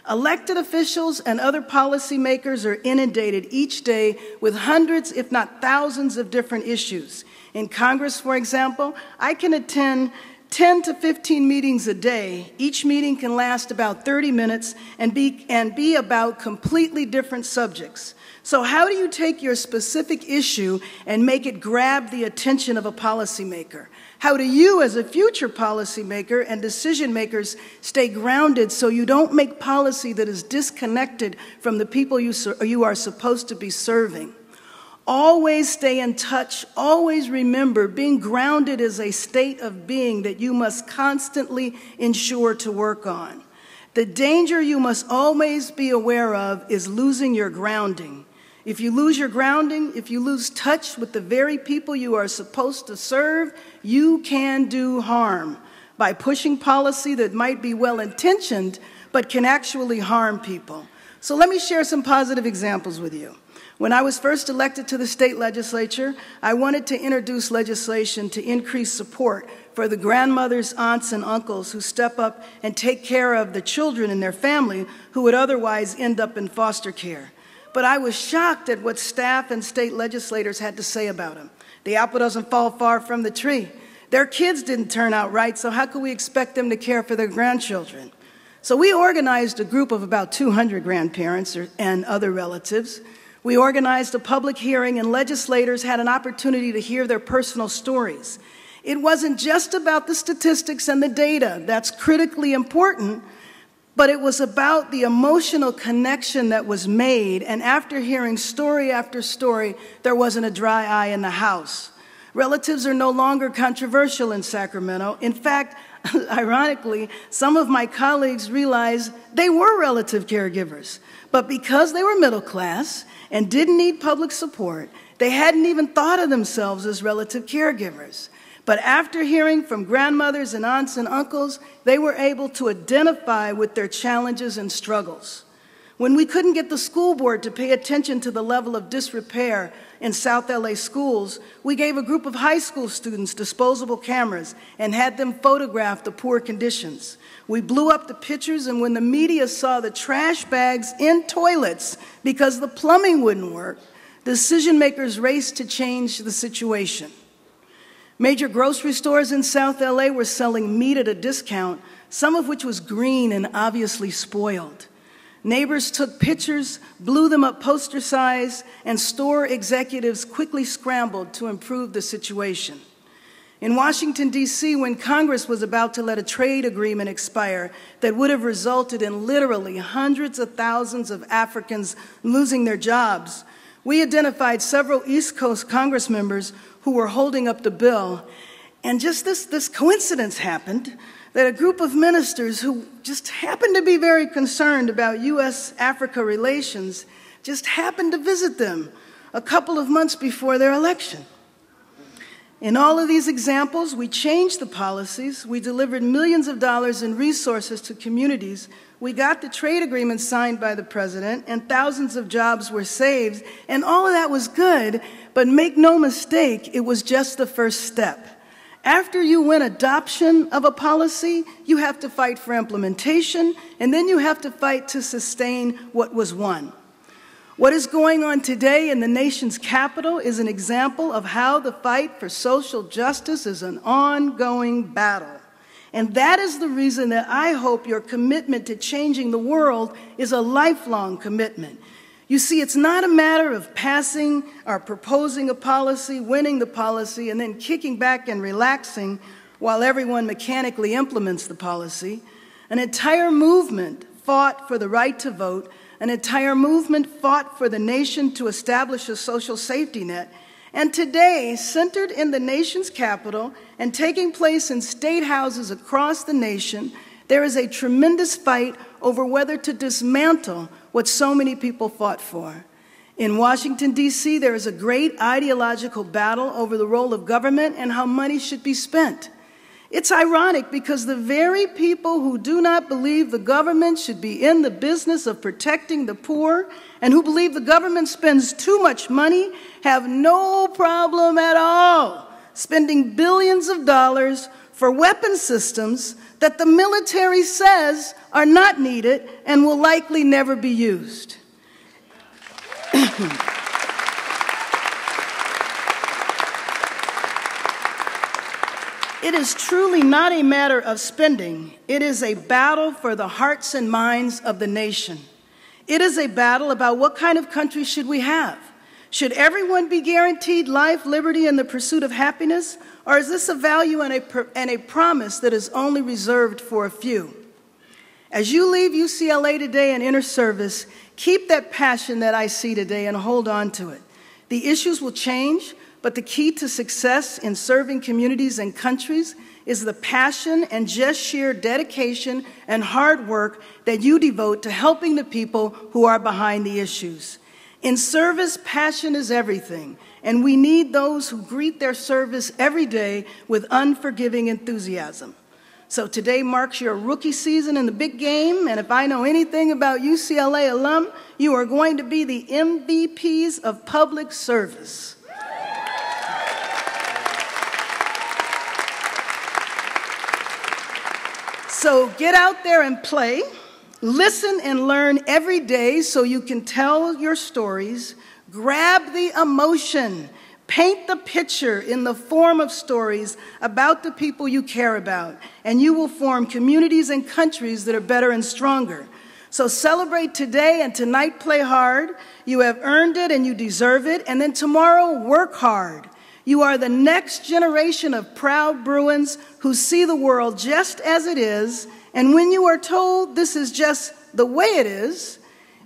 Elected officials and other policymakers are inundated each day with hundreds, if not thousands, of different issues. In Congress, for example, I can attend 10 to 15 meetings a day. Each meeting can last about 30 minutes and be about completely different subjects. So how do you take your specific issue and make it grab the attention of a policymaker? How do you, as a future policymaker and decision makers, stay grounded so you don't make policy that is disconnected from the people you are supposed to be serving? Always stay in touch. Always remember, being grounded is a state of being that you must constantly ensure to work on. The danger you must always be aware of is losing your grounding. If you lose your grounding, if you lose touch with the very people you are supposed to serve, you can do harm by pushing policy that might be well-intentioned but can actually harm people. So let me share some positive examples with you. When I was first elected to the state legislature, I wanted to introduce legislation to increase support for the grandmothers, aunts, and uncles who step up and take care of the children in their family who would otherwise end up in foster care. But I was shocked at what staff and state legislators had to say about them. The apple doesn't fall far from the tree. Their kids didn't turn out right, so how could we expect them to care for their grandchildren? So we organized a group of about 200 grandparents and other relatives. We organized a public hearing, and legislators had an opportunity to hear their personal stories. It wasn't just about the statistics and the data. That's critically important. But it was about the emotional connection that was made, and after hearing story after story, there wasn't a dry eye in the house. Relatives are no longer controversial in Sacramento. In fact, ironically, some of my colleagues realized they were relative caregivers, but because they were middle class and didn't need public support, they hadn't even thought of themselves as relative caregivers. But after hearing from grandmothers and aunts and uncles, they were able to identify with their challenges and struggles. When we couldn't get the school board to pay attention to the level of disrepair in South LA schools, we gave a group of high school students disposable cameras and had them photograph the poor conditions. We blew up the pictures, and when the media saw the trash bags in toilets because the plumbing wouldn't work, decision makers raced to change the situation. Major grocery stores in South LA were selling meat at a discount, some of which was green and obviously spoiled. Neighbors took pictures, blew them up poster size, and store executives quickly scrambled to improve the situation. In Washington, D.C., when Congress was about to let a trade agreement expire that would have resulted in literally hundreds of thousands of Africans losing their jobs, we identified several East Coast Congress members who were holding up the bill. And just this coincidence happened that a group of ministers who just happened to be very concerned about U.S.-Africa relations just happened to visit them a couple of months before their election. In all of these examples, we changed the policies, we delivered millions of dollars in resources to communities, we got the trade agreement signed by the president, and thousands of jobs were saved, and all of that was good, but make no mistake, it was just the first step. After you win adoption of a policy, you have to fight for implementation, and then you have to fight to sustain what was won. What is going on today in the nation's capital is an example of how the fight for social justice is an ongoing battle. And that is the reason that I hope your commitment to changing the world is a lifelong commitment. You see, it's not a matter of passing or proposing a policy, winning the policy, and then kicking back and relaxing while everyone mechanically implements the policy. An entire movement fought for the right to vote. An entire movement fought for the nation to establish a social safety net. And today, centered in the nation's capital and taking place in state houses across the nation, there is a tremendous fight over whether to dismantle what so many people fought for. In Washington, D.C., there is a great ideological battle over the role of government and how money should be spent. It's ironic because the very people who do not believe the government should be in the business of protecting the poor and who believe the government spends too much money have no problem at all spending billions of dollars for weapon systems that the military says are not needed and will likely never be used. It is truly not a matter of spending. It is a battle for the hearts and minds of the nation. It is a battle about what kind of country should we have. Should everyone be guaranteed life, liberty, and the pursuit of happiness? Or is this a value and a promise that is only reserved for a few? As you leave UCLA today and enter service, keep that passion that I see today and hold on to it. The issues will change, but the key to success in serving communities and countries is the passion and just sheer dedication and hard work that you devote to helping the people who are behind the issues. In service, passion is everything, and we need those who greet their service every day with unforgiving enthusiasm. So today marks your rookie season in the big game, and if I know anything about UCLA alum, you are going to be the MVPs of public service. So get out there and play. Listen and learn every day so you can tell your stories. Grab the emotion. Paint the picture in the form of stories about the people you care about, and you will form communities and countries that are better and stronger. So celebrate today, and tonight play hard. You have earned it and you deserve it, and then tomorrow work hard. You are the next generation of proud Bruins who see the world just as it is, and when you are told this is just the way it is,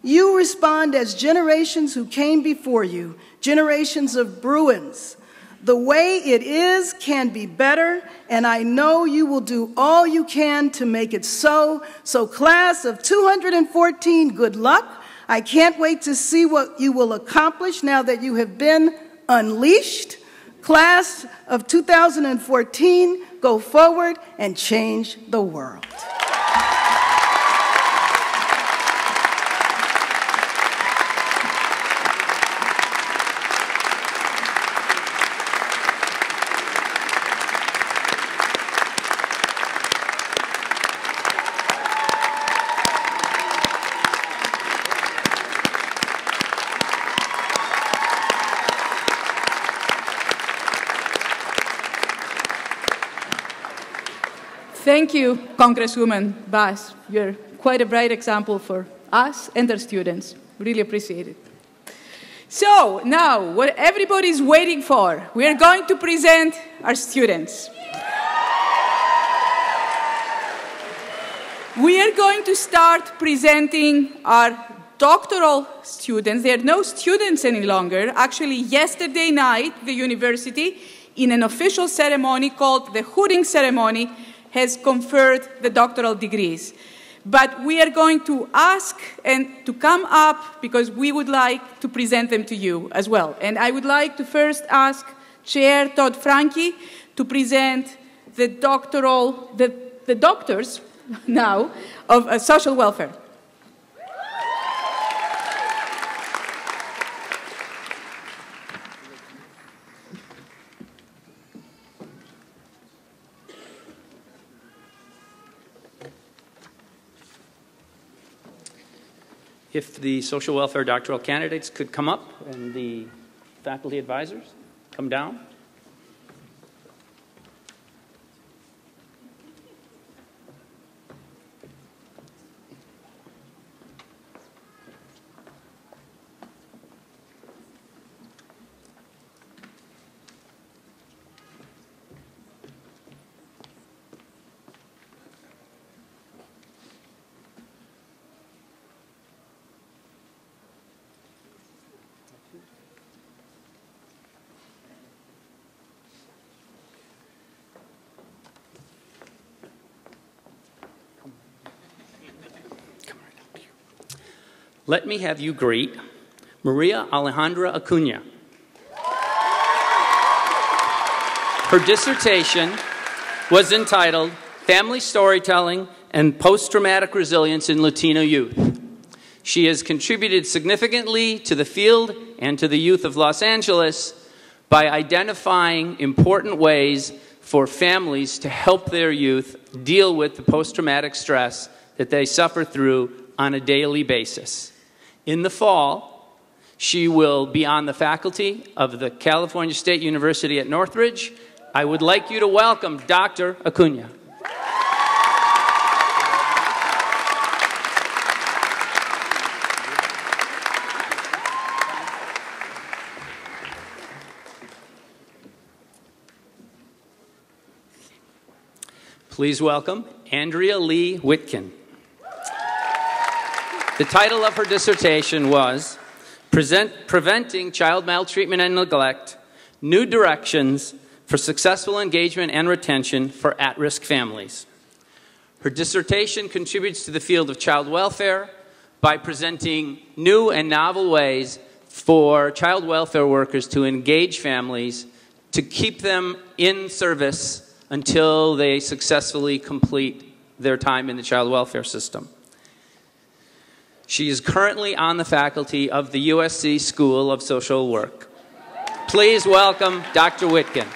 you respond as generations who came before you, generations of Bruins. The way it is can be better, and I know you will do all you can to make it so. So class of 214, good luck. I can't wait to see what you will accomplish now that you have been unleashed. Class of 2014, go forward and change the world. Thank you, Congresswoman Bass. You're quite a bright example for us and our students. Really appreciate it. So now, what everybody's waiting for, we are going to present our students. We are going to start presenting our doctoral students. They are no students any longer. Actually, yesterday night, the university, in an official ceremony called the Hooting Ceremony, has conferred the doctoral degrees. But we are going to ask and to come up because we would like to present them to you as well. And I would like to first ask Chair Todd Franke to present the doctors now of social welfare. If the social welfare doctoral candidates could come up and the faculty advisors come down. Let me have you greet Maria Alejandra Acuna. Her dissertation was entitled Family Storytelling and Post-Traumatic Resilience in Latino Youth. She has contributed significantly to the field and to the youth of Los Angeles by identifying important ways for families to help their youth deal with the post-traumatic stress that they suffer through on a daily basis. In the fall, she will be on the faculty of the California State University at Northridge. I would like you to welcome Dr. Acuna. Please welcome Andrea Lee Whitkin. The title of her dissertation was Preventing Child Maltreatment and Neglect, New Directions for Successful Engagement and Retention for At-Risk Families. Her dissertation contributes to the field of child welfare by presenting new and novel ways for child welfare workers to engage families to keep them in service until they successfully complete their time in the child welfare system. She is currently on the faculty of the USC School of Social Work. Please welcome Dr. Whitkin.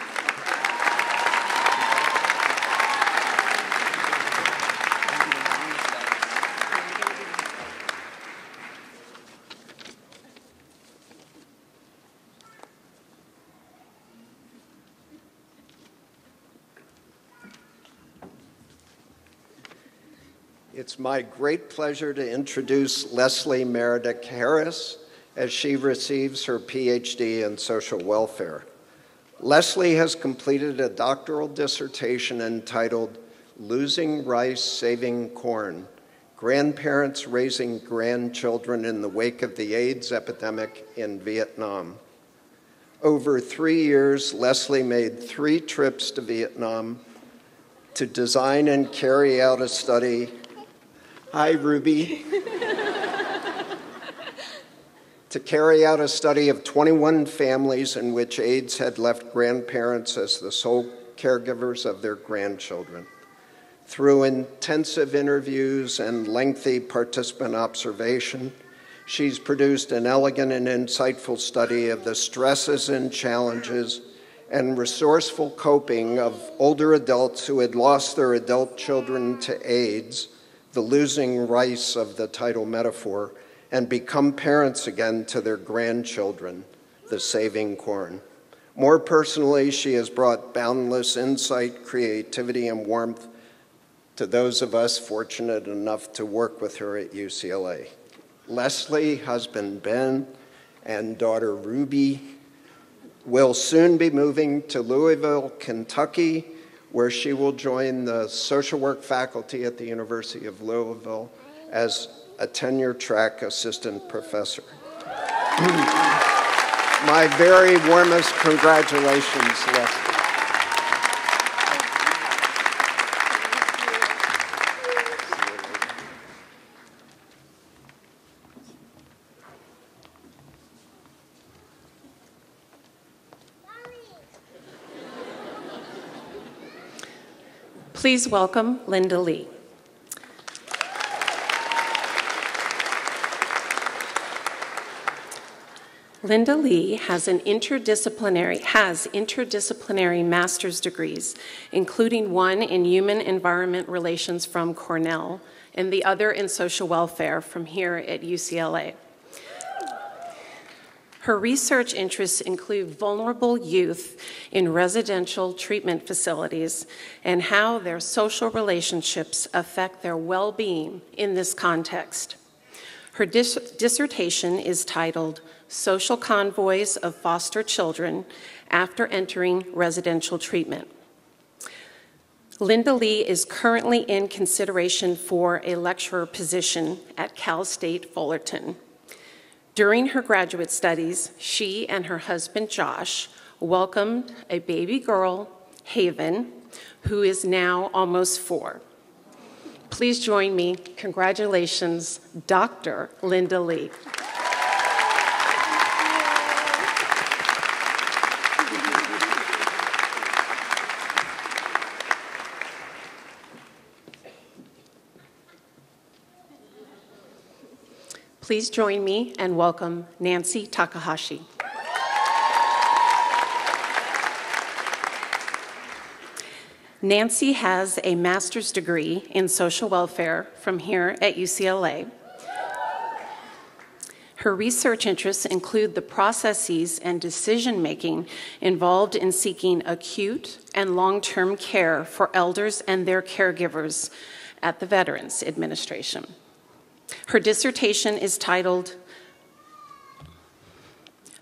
It's my great pleasure to introduce Leslie Meredith Harris as she receives her PhD in social welfare. Leslie has completed a doctoral dissertation entitled Losing Rice, Saving Corn: Grandparents Raising Grandchildren in the Wake of the AIDS Epidemic in Vietnam. Over 3 years, Leslie made 3 trips to Vietnam to design and carry out a study. Hi, Ruby. To carry out a study of 21 families in which AIDS had left grandparents as the sole caregivers of their grandchildren. Through intensive interviews and lengthy participant observation, she's produced an elegant and insightful study of the stresses and challenges and resourceful coping of older adults who had lost their adult children to AIDS, the losing rice of the title metaphor, and become parents again to their grandchildren, the saving corn. More personally, she has brought boundless insight, creativity, and warmth to those of us fortunate enough to work with her at UCLA. Leslie, husband Ben, and daughter Ruby will soon be moving to Louisville, Kentucky, where she will join the social work faculty at the University of Louisville as a tenure-track assistant professor. My very warmest congratulations, Leslie. Please welcome Linda Lee. Linda Lee has interdisciplinary master's degrees, including one in human environment relations from Cornell and the other in social welfare from here at UCLA. Her research interests include vulnerable youth in residential treatment facilities and how their social relationships affect their well-being in this context. Her dissertation is titled Social Convoys of Foster Children After Entering Residential Treatment. Linda Lee is currently in consideration for a lecturer position at Cal State Fullerton. During her graduate studies, she and her husband Josh welcomed a baby girl, Haven, who is now almost 4. Please join me. Congratulations, Dr. Linda Lee. Please join me and welcome Nancy Takahashi. Nancy has a master's degree in social welfare from here at UCLA. Her research interests include the processes and decision-making involved in seeking acute and long-term care for elders and their caregivers at the Veterans Administration. Her dissertation is titled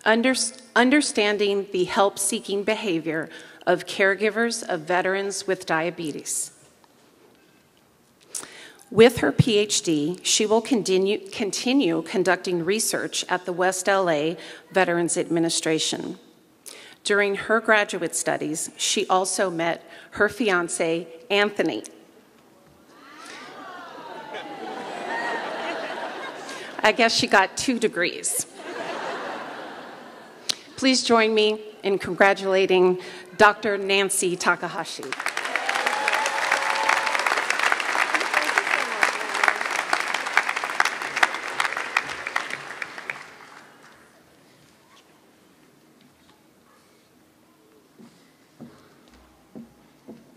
Understanding the Help-Seeking Behavior of Caregivers of Veterans with Diabetes. With her PhD, she will continue conducting research at the West LA Veterans Administration. During her graduate studies, she also met her fiancé, Anthony. I guess she got 2 degrees. Please join me in congratulating Dr. Nancy Takahashi.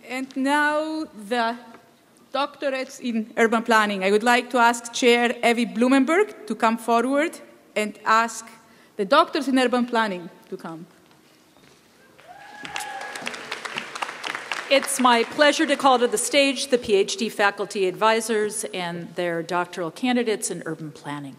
And now the doctorates in urban planning. I would like to ask Chair Evie Blumenberg to come forward and ask the doctors in urban planning to come. It's my pleasure to call to the stage the PhD faculty advisors and their doctoral candidates in urban planning.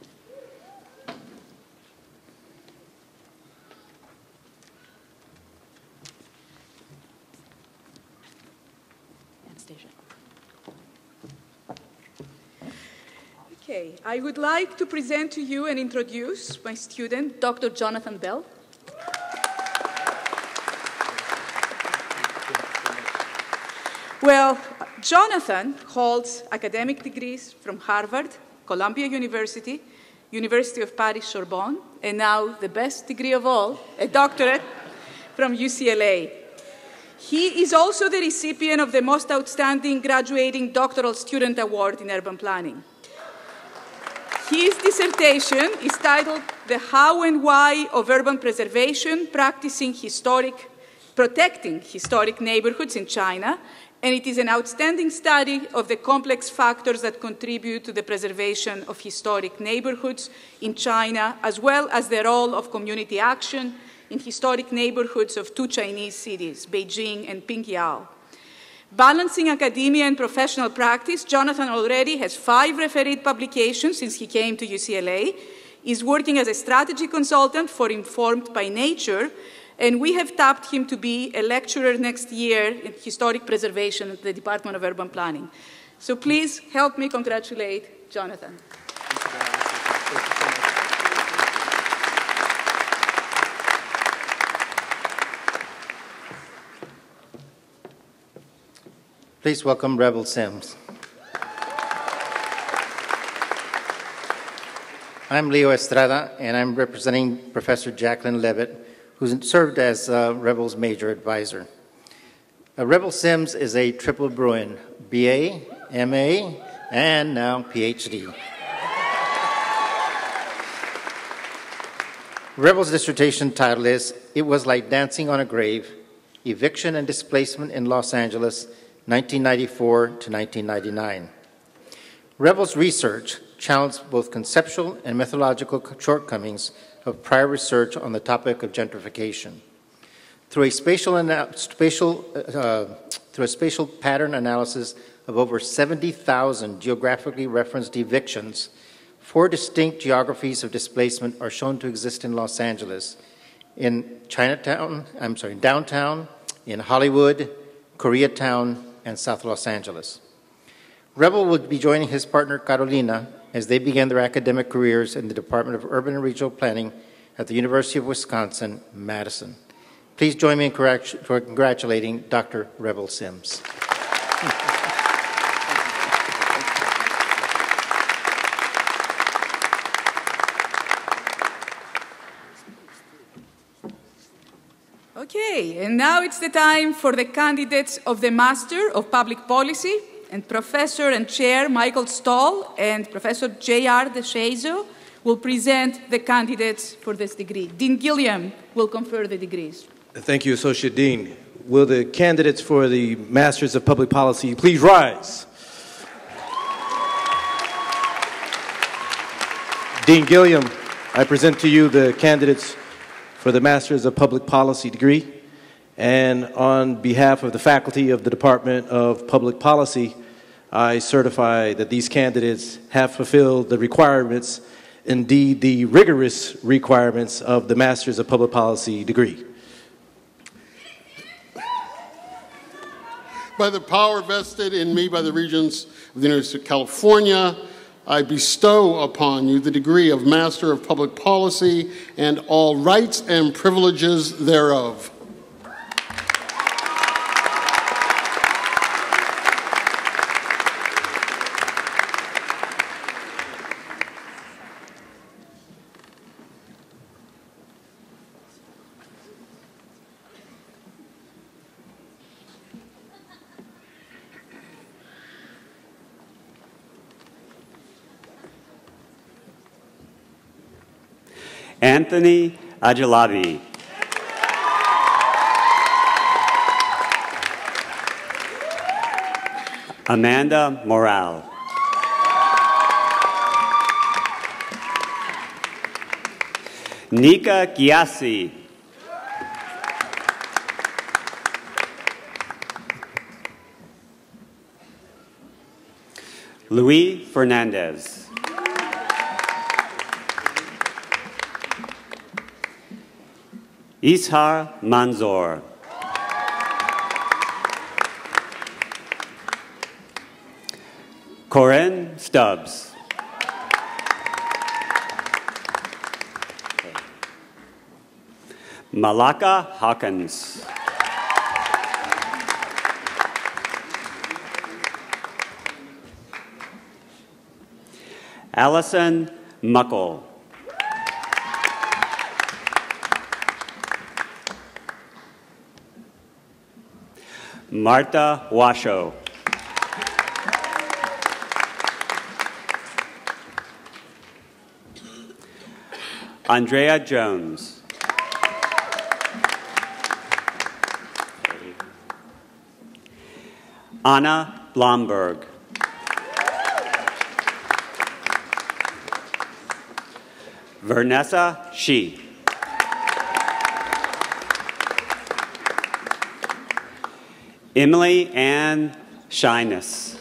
Okay, I would like to present to you and introduce my student, Dr. Jonathan Bell. Well, Jonathan holds academic degrees from Harvard, Columbia University, University of Paris Sorbonne, and now the best degree of all, a doctorate from UCLA. He is also the recipient of the most outstanding graduating doctoral student award in urban planning. His dissertation is titled The How and Why of Urban Preservation, Protecting Historic Neighborhoods in China, and it is an outstanding study of the complex factors that contribute to the preservation of historic neighborhoods in China, as well as the role of community action in historic neighborhoods of 2 Chinese cities, Beijing and Pingyao. Balancing academia and professional practice, Jonathan already has 5 refereed publications since he came to UCLA. He's working as a strategy consultant for Informed by Nature, and we have tapped him to be a lecturer next year in historic preservation at the Department of Urban Planning. So please help me congratulate Jonathan. Please welcome Rebel Sims. I'm Leo Estrada, and I'm representing Professor Jacqueline Levitt, who served as Rebel's major advisor. Rebel Sims is a triple Bruin, BA, MA, and now PhD. Rebel's dissertation title is It Was Like Dancing on a Grave, Eviction and Displacement in Los Angeles, 1994 to 1999. Rebel's research challenged both conceptual and methodological shortcomings of prior research on the topic of gentrification. Through a spatial pattern analysis of over 70,000 geographically referenced evictions, 4 distinct geographies of displacement are shown to exist in Los Angeles, in downtown, in Hollywood, Koreatown, and South Los Angeles. Rebel will be joining his partner Carolina as they began their academic careers in the Department of Urban and Regional Planning at the University of Wisconsin, Madison. Please join me in congratulating Dr. Rebel Sims. Okay, and now it's the time for the candidates of the Master of Public Policy, and Professor and Chair Michael Stahl and Professor J.R. DeShazo will present the candidates for this degree. Dean Gilliam will confer the degrees. Thank you, Associate Dean. Will the candidates for the Masters of Public Policy please rise? Dean Gilliam, I present to you the candidates for the Masters of Public Policy degree. And on behalf of the faculty of the Department of Public Policy, I certify that these candidates have fulfilled the requirements, indeed the rigorous requirements of the Masters of Public Policy degree. By the power vested in me by the Regents of the University of California, I bestow upon you the degree of Master of Public Policy and all rights and privileges thereof. Anthony Ajalabi. Amanda Morale. Nika Giassi. Luis Fernandez. Ishar Manzoor. Corinne Stubbs. Malaka Hawkins. Allison Muckle. Martha Washoe. Andrea Jones. Anna Blomberg. Vernessa Shi. Emily Ann Shyness.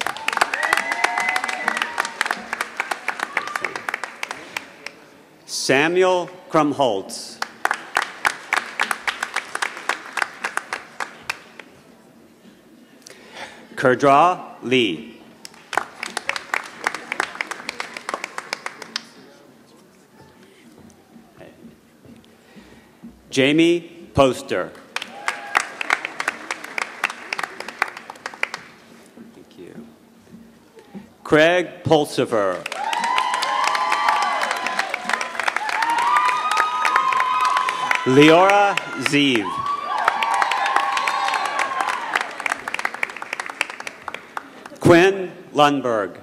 Samuel Krumholtz. Kurdra Lee. Jamie Poster. Thank you. Craig Pulsifer. Leora Zeev. Quinn Lundberg.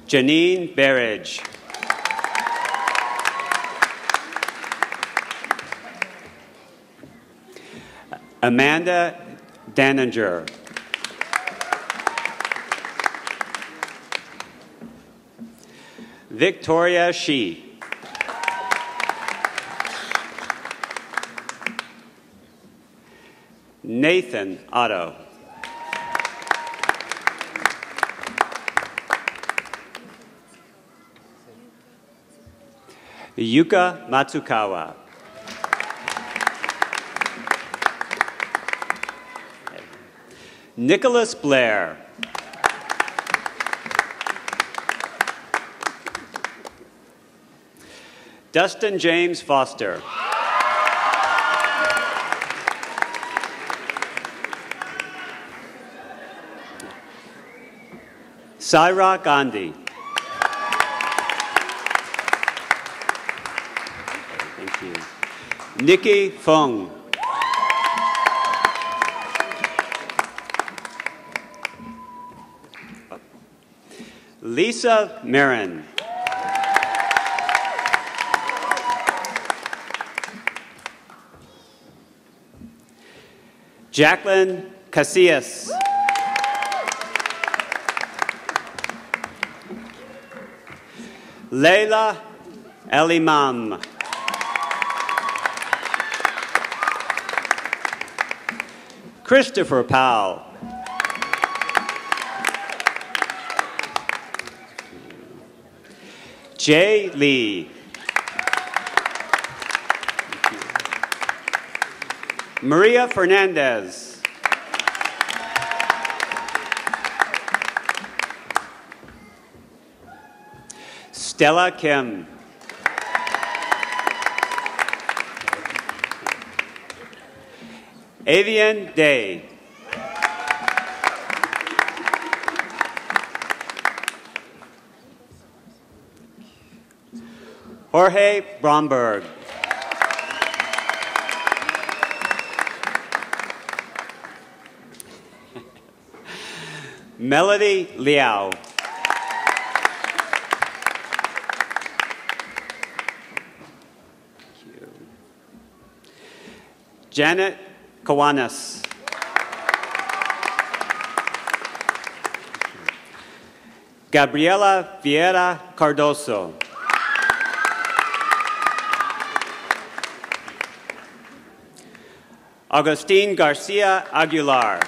Janine Berridge. Amanda Daninger. Victoria Shi. Nathan Otto. Yuka Matsukawa. Nicholas Blair. Dustin James Foster. Saira Gandhi. Thank you. Nikki Fung. Lisa Marin. Jacqueline Casillas. Leila El-Imam. Christopher Powell. Jay Lee. Maria Fernandez. Stella Kim. Avian Day. Jorge Bromberg. Melody Liao. Janet Kawanis. Gabriela Vieira Cardoso. Agustin Garcia Aguilar.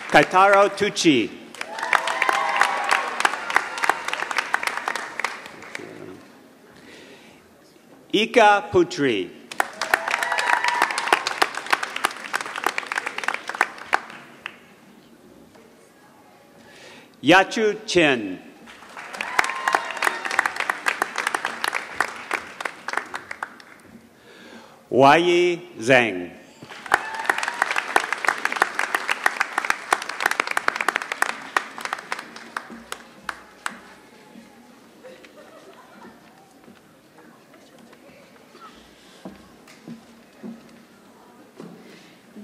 Kaitaro Tucci. Ika Putri. Yachu Chen. Wai Zhang.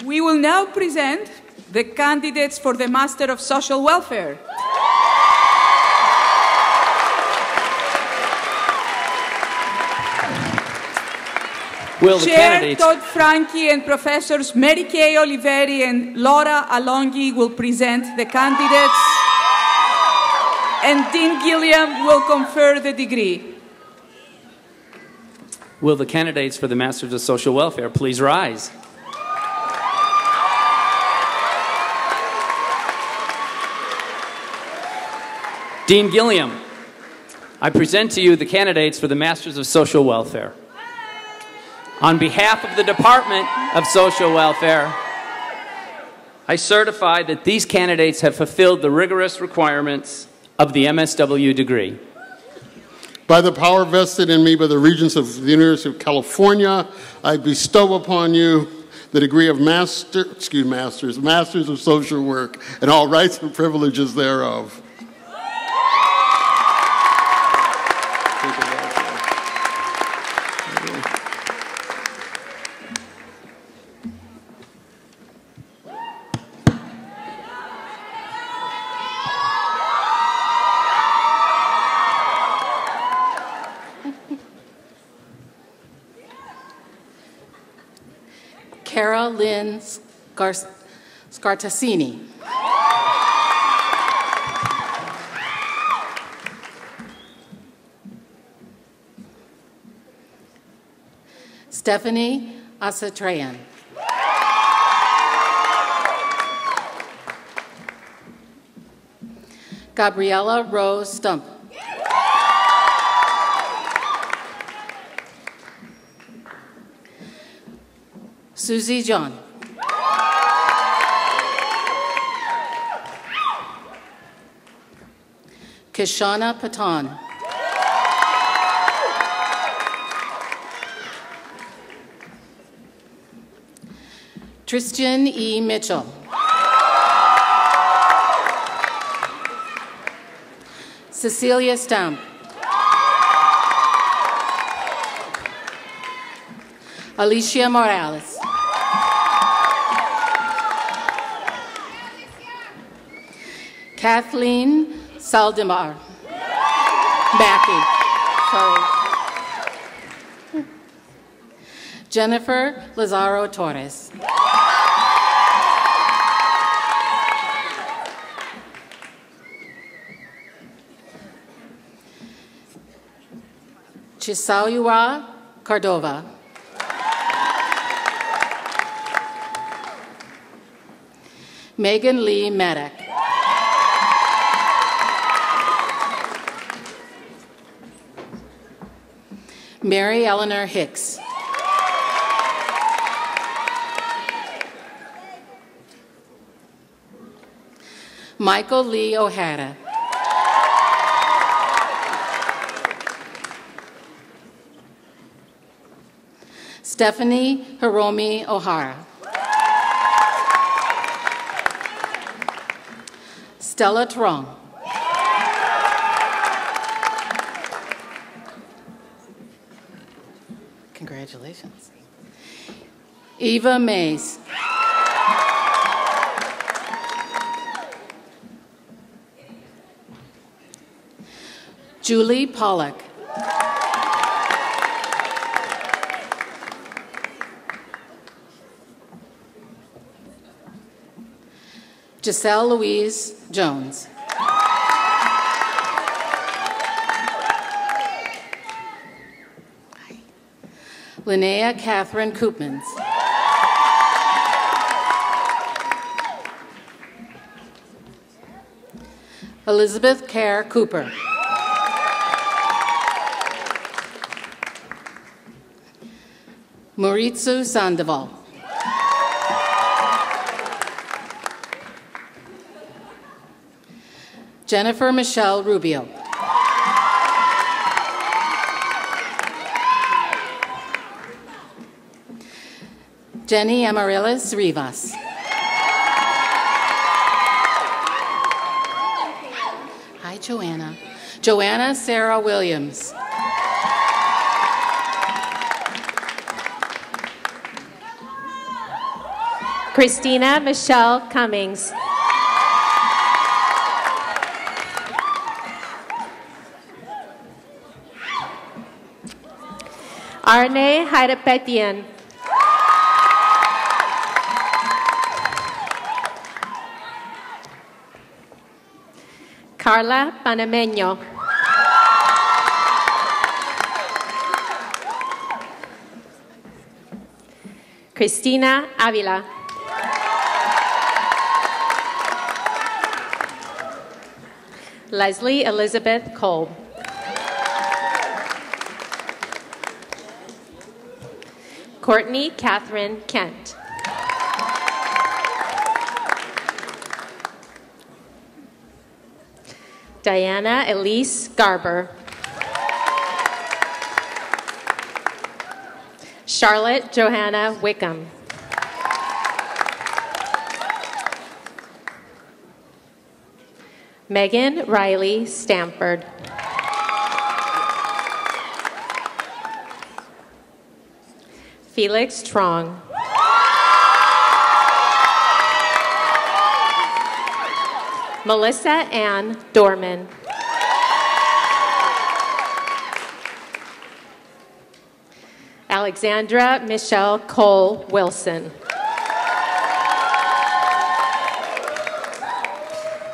We will now present the candidates for the Master of Social Welfare. Will the Chair candidates... Todd Frankie and Professors Mary Kay Oliveri and Laura Alonghi will present the candidates, and Dean Gilliam will confer the degree. Will the candidates for the Masters of Social Welfare please rise? Dean Gilliam, I present to you the candidates for the Masters of Social Welfare. On behalf of the Department of Social Welfare, I certify that these candidates have fulfilled the rigorous requirements of the MSW degree. By the power vested in me by the Regents of the University of California, I bestow upon you the degree of Masters of Social Work and all rights and privileges thereof. Cara Lynn Scartassini. Stephanie Asatrayan. Gabriella Rose Stump. Susie John. Kishana Patan. Tristan E. Mitchell. Cecilia Stump. Alicia Morales. Kathleen Saldemar. Mackey. Sorry. Jennifer Lazaro Torres. Chisaua Cordova. Megan Lee Maddock. Mary Eleanor Hicks. Michael Lee O'Hara. Stephanie Hiromi O'Hara. Stella Trong. Congratulations. Eva Mays. Julie Pollock. Giselle Louise Jones. Linnea Catherine Koopmans. Elizabeth Kerr Cooper. Maurizio Sandoval. Jennifer Michelle Rubio. Jenny Amaryllis Rivas. Hi, Joanna. Joanna Sarah Williams. Christina Michelle Cummings. Arne Haidapetian. Carla Panameño. Cristina Avila. Leslie Elizabeth Kolb. Courtney Catherine Kent. Diana Elise Garber. Charlotte Johanna Wickham. Megan Riley Stamford. Felix Trong. Melissa Ann Dorman. Alexandra Michelle Cole Wilson.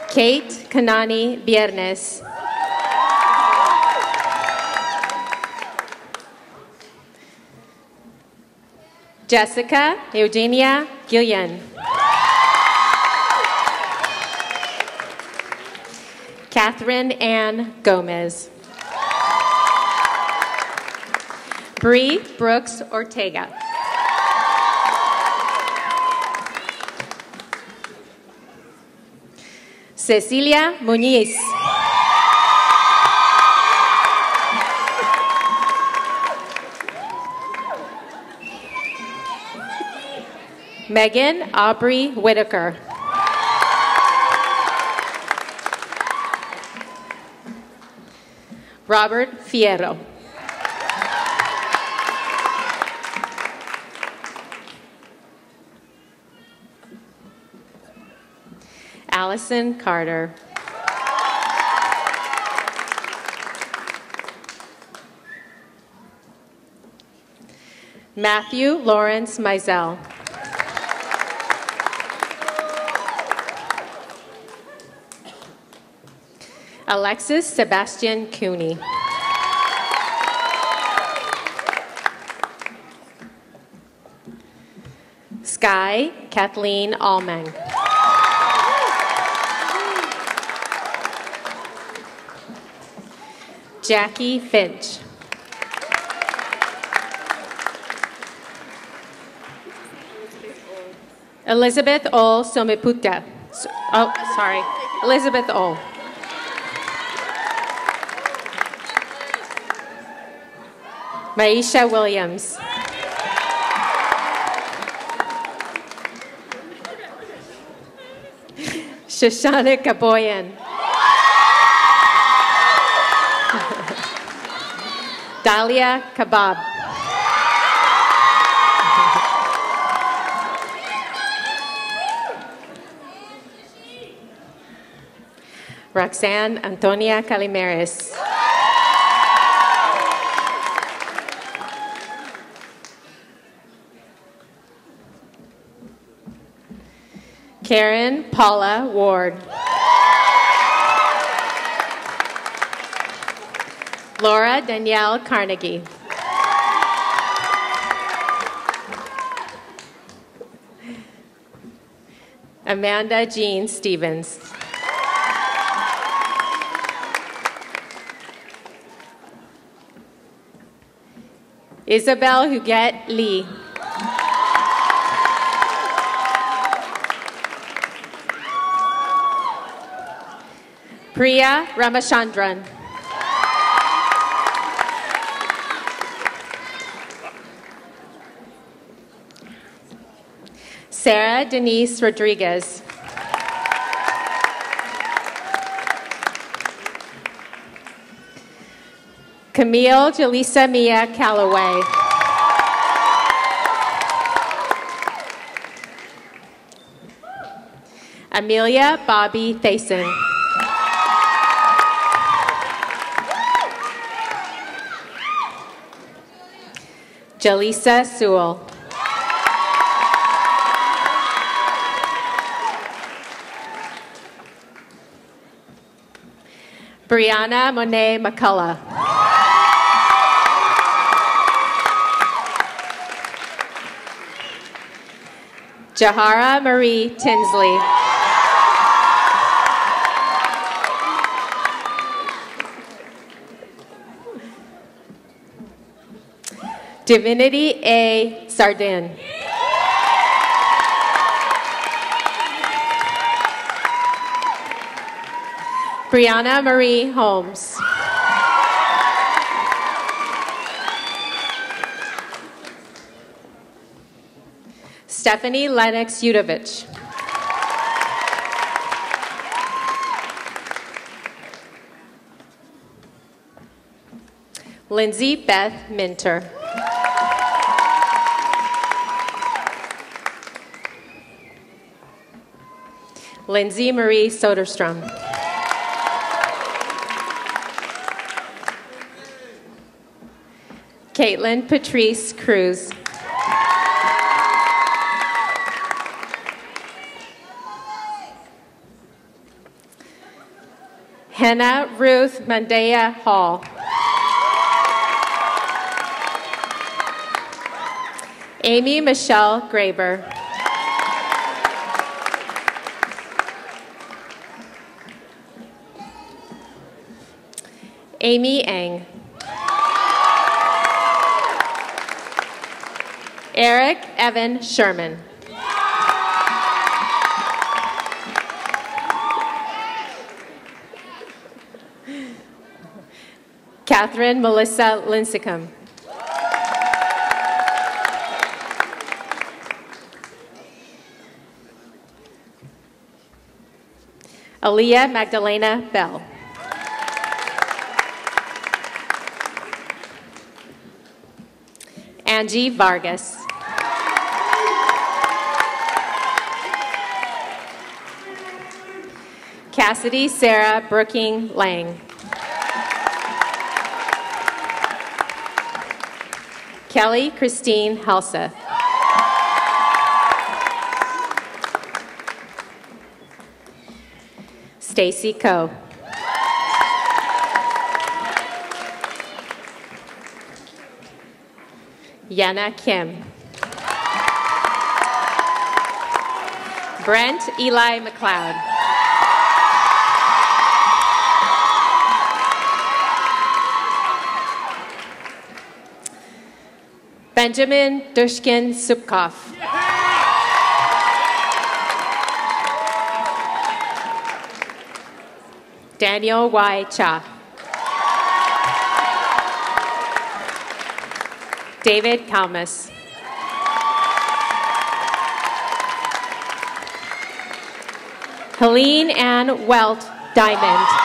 Kate Kanani Viernes. Jessica Eugenia Gillian. Catherine Ann Gomez. Bree Brooks Ortega. Cecilia Muñiz. Megan Aubrey Whitaker. Robert Fierro. Allison Carter. Matthew Lawrence Mizell. Alexis Sebastian Cooney. Sky Kathleen Allman. Jackie Finch. Elizabeth O. Somiputa. Oh, sorry. Elizabeth O. Maisha Williams. Shoshana Gaboyan. Dahlia Kabab. Roxanne Antonia Calimeres. Karen Paula Ward. Laura Danielle Carnegie. Amanda Jean Stevens. Isabel Huguette Lee. Priya Ramachandran. Sarah Denise Rodriguez. Camille Jaleesa Mia Calloway. Amelia Bobby Thason. Jaleesa Sewell. Brianna Monet McCullough. Jahara Marie Tinsley. Divinity A. Sardin. Brianna Marie Holmes. Stephanie Lennox Udovich. Lindsay Beth Minter. Lindsay Marie Soderstrom. Caitlin Patrice Cruz. Hannah Ruth Mandea Hall. Amy Michelle Graber. Amy Eng. Eric Evan Sherman. Catherine Melissa Lincecum. Aaliyah Magdalena Bell. Angie Vargas. Cassidy Sarah Brooking Lang. Kelly Christine Halseth. Stacy Coe. Yana Kim. Brent Eli McLeod. Benjamin Dushkin Supkov. Daniel Y. Cha. David Kalmus. Helene Ann Welt Diamond.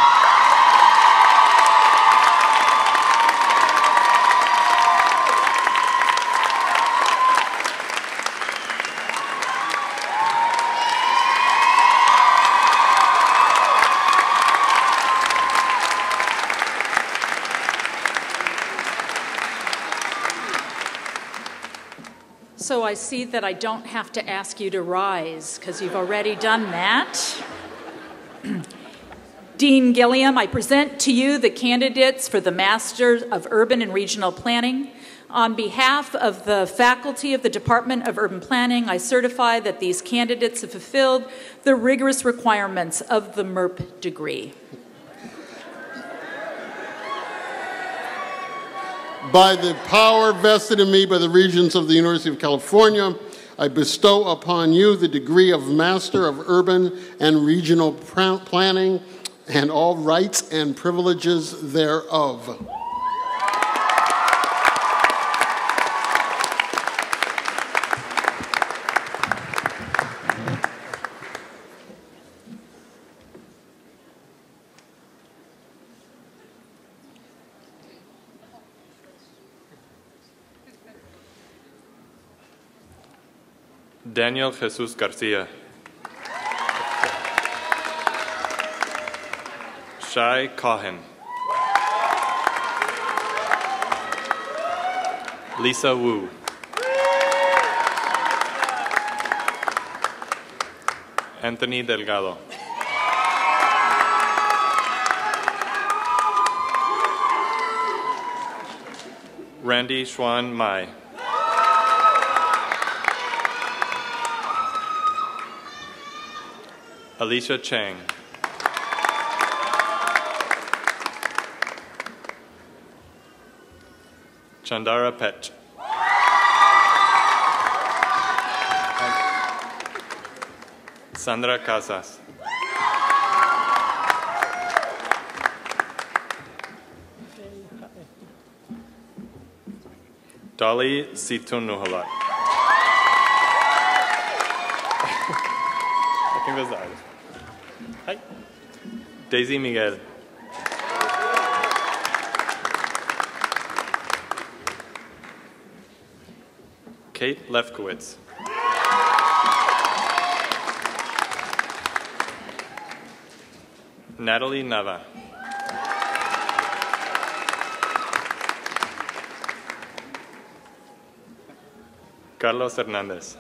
So I see that I don't have to ask you to rise because you've already done that. Dean Gilliam, I present to you the candidates for the Master of Urban and Regional Planning. On behalf of the faculty of the Department of Urban Planning, I certify that these candidates have fulfilled the rigorous requirements of the MERP degree. By the power vested in me by the Regents of the University of California, I bestow upon you the degree of Master of Urban and Regional Planning and all rights and privileges thereof. Daniel Jesus Garcia. Shai Cohen. Lisa Wu. Anthony Delgado. Randy Xuan Mai. Alicia Chang. Chandara Pech. Sandra Casas. Dolly Situn Nuhalat. I think that's that. Hi. Daisy Miguel. Kate Lefkowitz. Natalie Nava. Carlos Hernandez.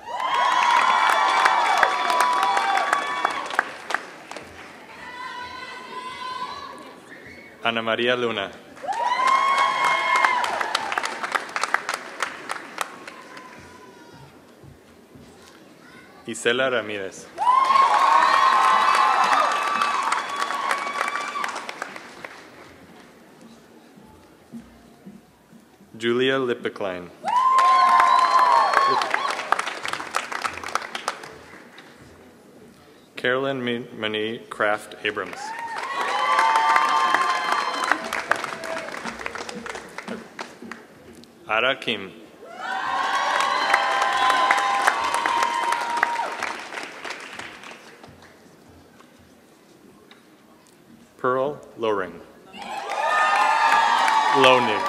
Ana Maria Luna. Isela Ramirez. Julia Lippeklein. Carolyn Mani Kraft Abrams. Ara Kim. Pearl Loring. Lonig.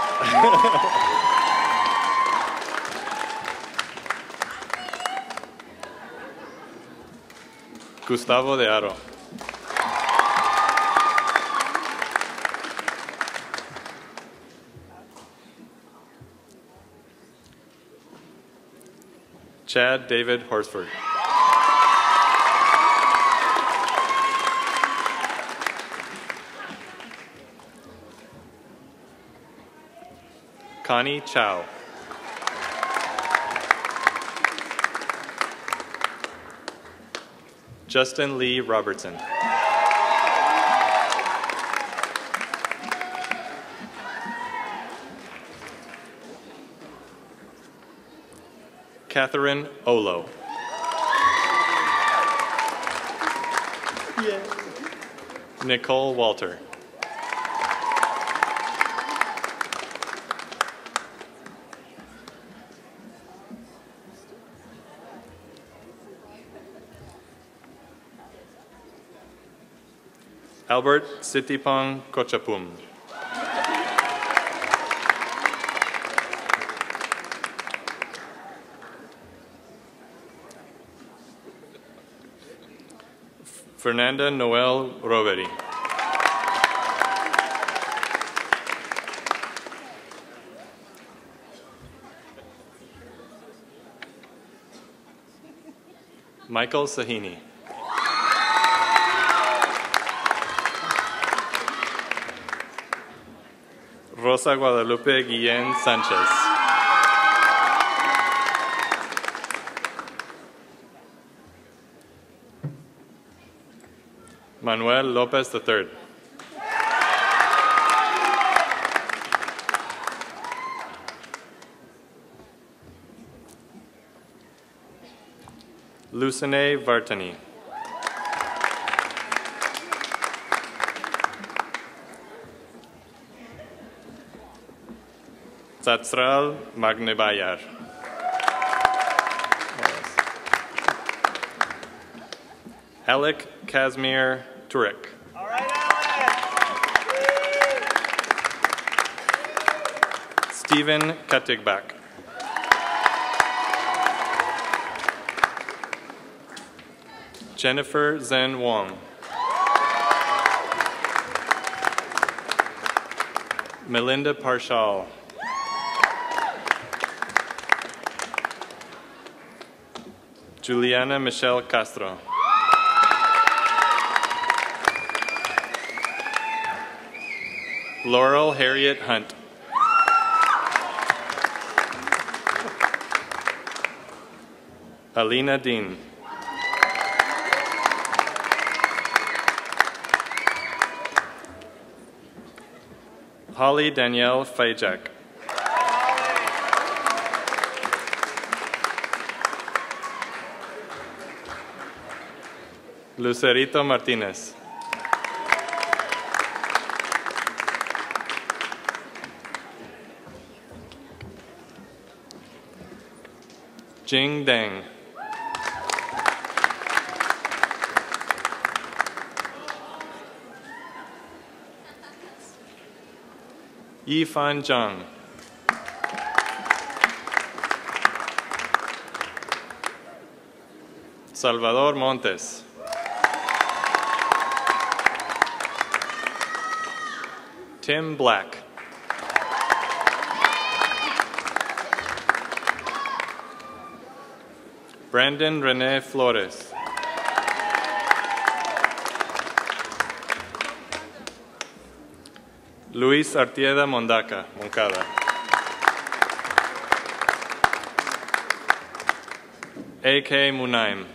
Gustavo de Aro. Chad David Horsford. Connie Chow. Justin Lee Robertson. Catherine Olo. Yay. Nicole Walter. Albert Sitipong Kochapum. Fernanda Noel Roveri. Michael Sahini. Rosa Guadalupe Guillen Sanchez. Manuel Lopez III. Lucine Vartani. Tzatzral Magnebayar. Alec Kazmir Turek. Stephen Katigbak. Jennifer Zen Wong. Melinda Parshall. Juliana Michelle Castro. Laurel Harriet Hunt. Alina Dean. Holly Danielle Fajak. Lucerito Martinez. Jing Deng. Yifan Zhang. Salvador Montes. Tim Black. Brandon Rene Flores. Luis Artieda Moncada. A.K. Munaim.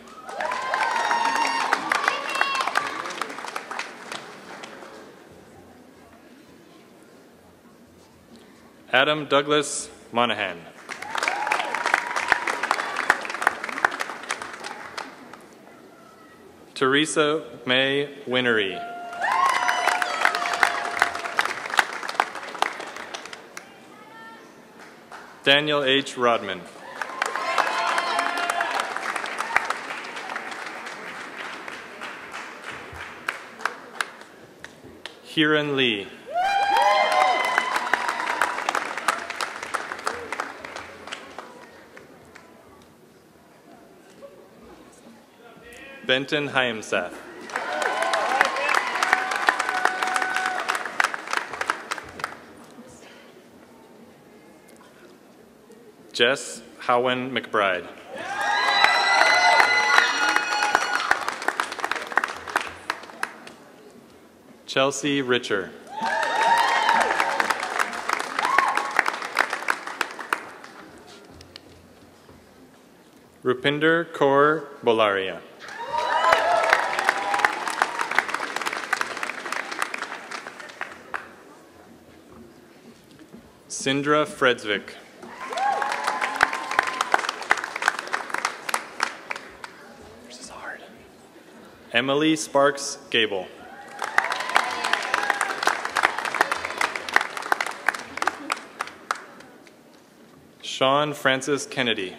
Adam Douglas Monahan. Teresa May Winnery. Daniel H. Rodman. Hiran Lee. Benton Hyamseth. Jess Howen McBride. Chelsea Richer. Rupinder Kaur Bolaria. Sindra Fredsvik. This is hard. Emily Sparks Gable. Sean Francis Kennedy.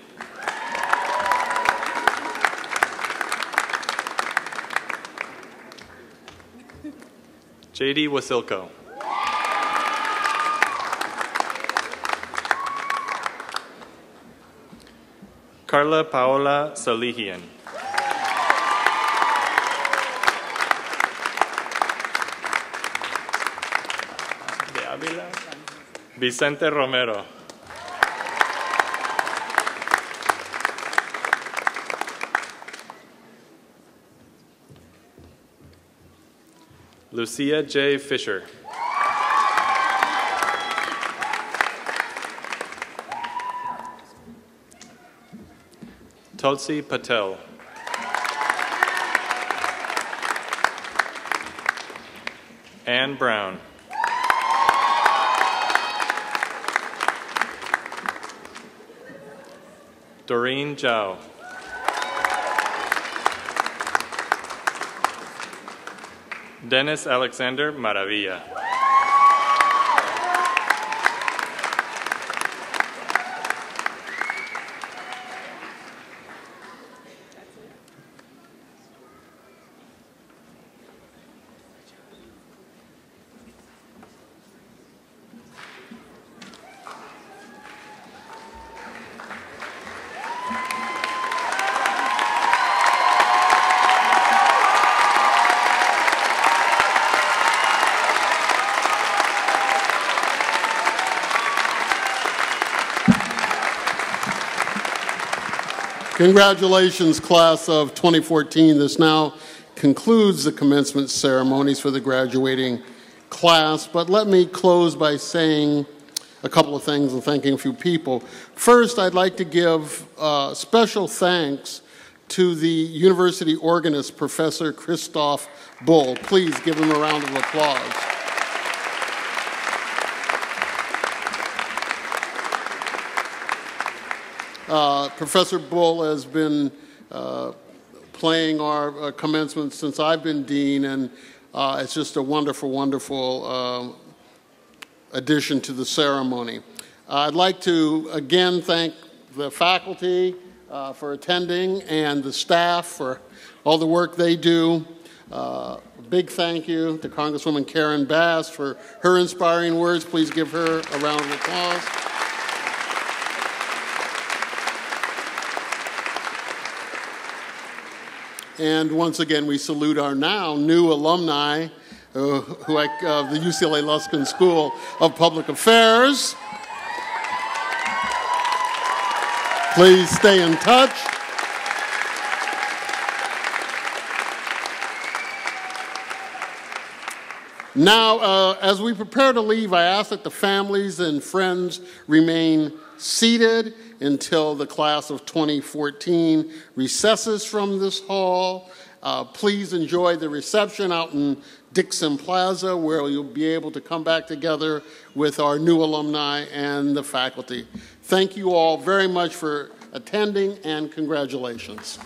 JD Wasilko. Carla Paola Salihian. De Avila. Vicente Romero. Lucia J. Fisher. Tulsi Patel. Anne Brown. Doreen Zhao. Dennis Alexander Maravilla. Congratulations, class of 2014. This now concludes the commencement ceremonies for the graduating class, but let me close by saying a couple of things and thanking a few people. First, I'd like to give special thanks to the university organist, Professor Christoph Bull. Please give him a round of applause. Professor Bull has been playing our commencement since I've been dean, and it's just a wonderful, wonderful addition to the ceremony. I'd like to again thank the faculty for attending and the staff for all the work they do. A big thank you to Congresswoman Karen Bass for her inspiring words. Please give her a round of applause. And once again, we salute our now new alumni of the UCLA Luskin School of Public Affairs. Please stay in touch. Now, as we prepare to leave, I ask that the families and friends remain seated until the class of 2014 recesses from this hall. Please enjoy the reception out in Dixon Plaza, where you'll be able to come back together with our new alumni and the faculty. Thank you all very much for attending, and congratulations.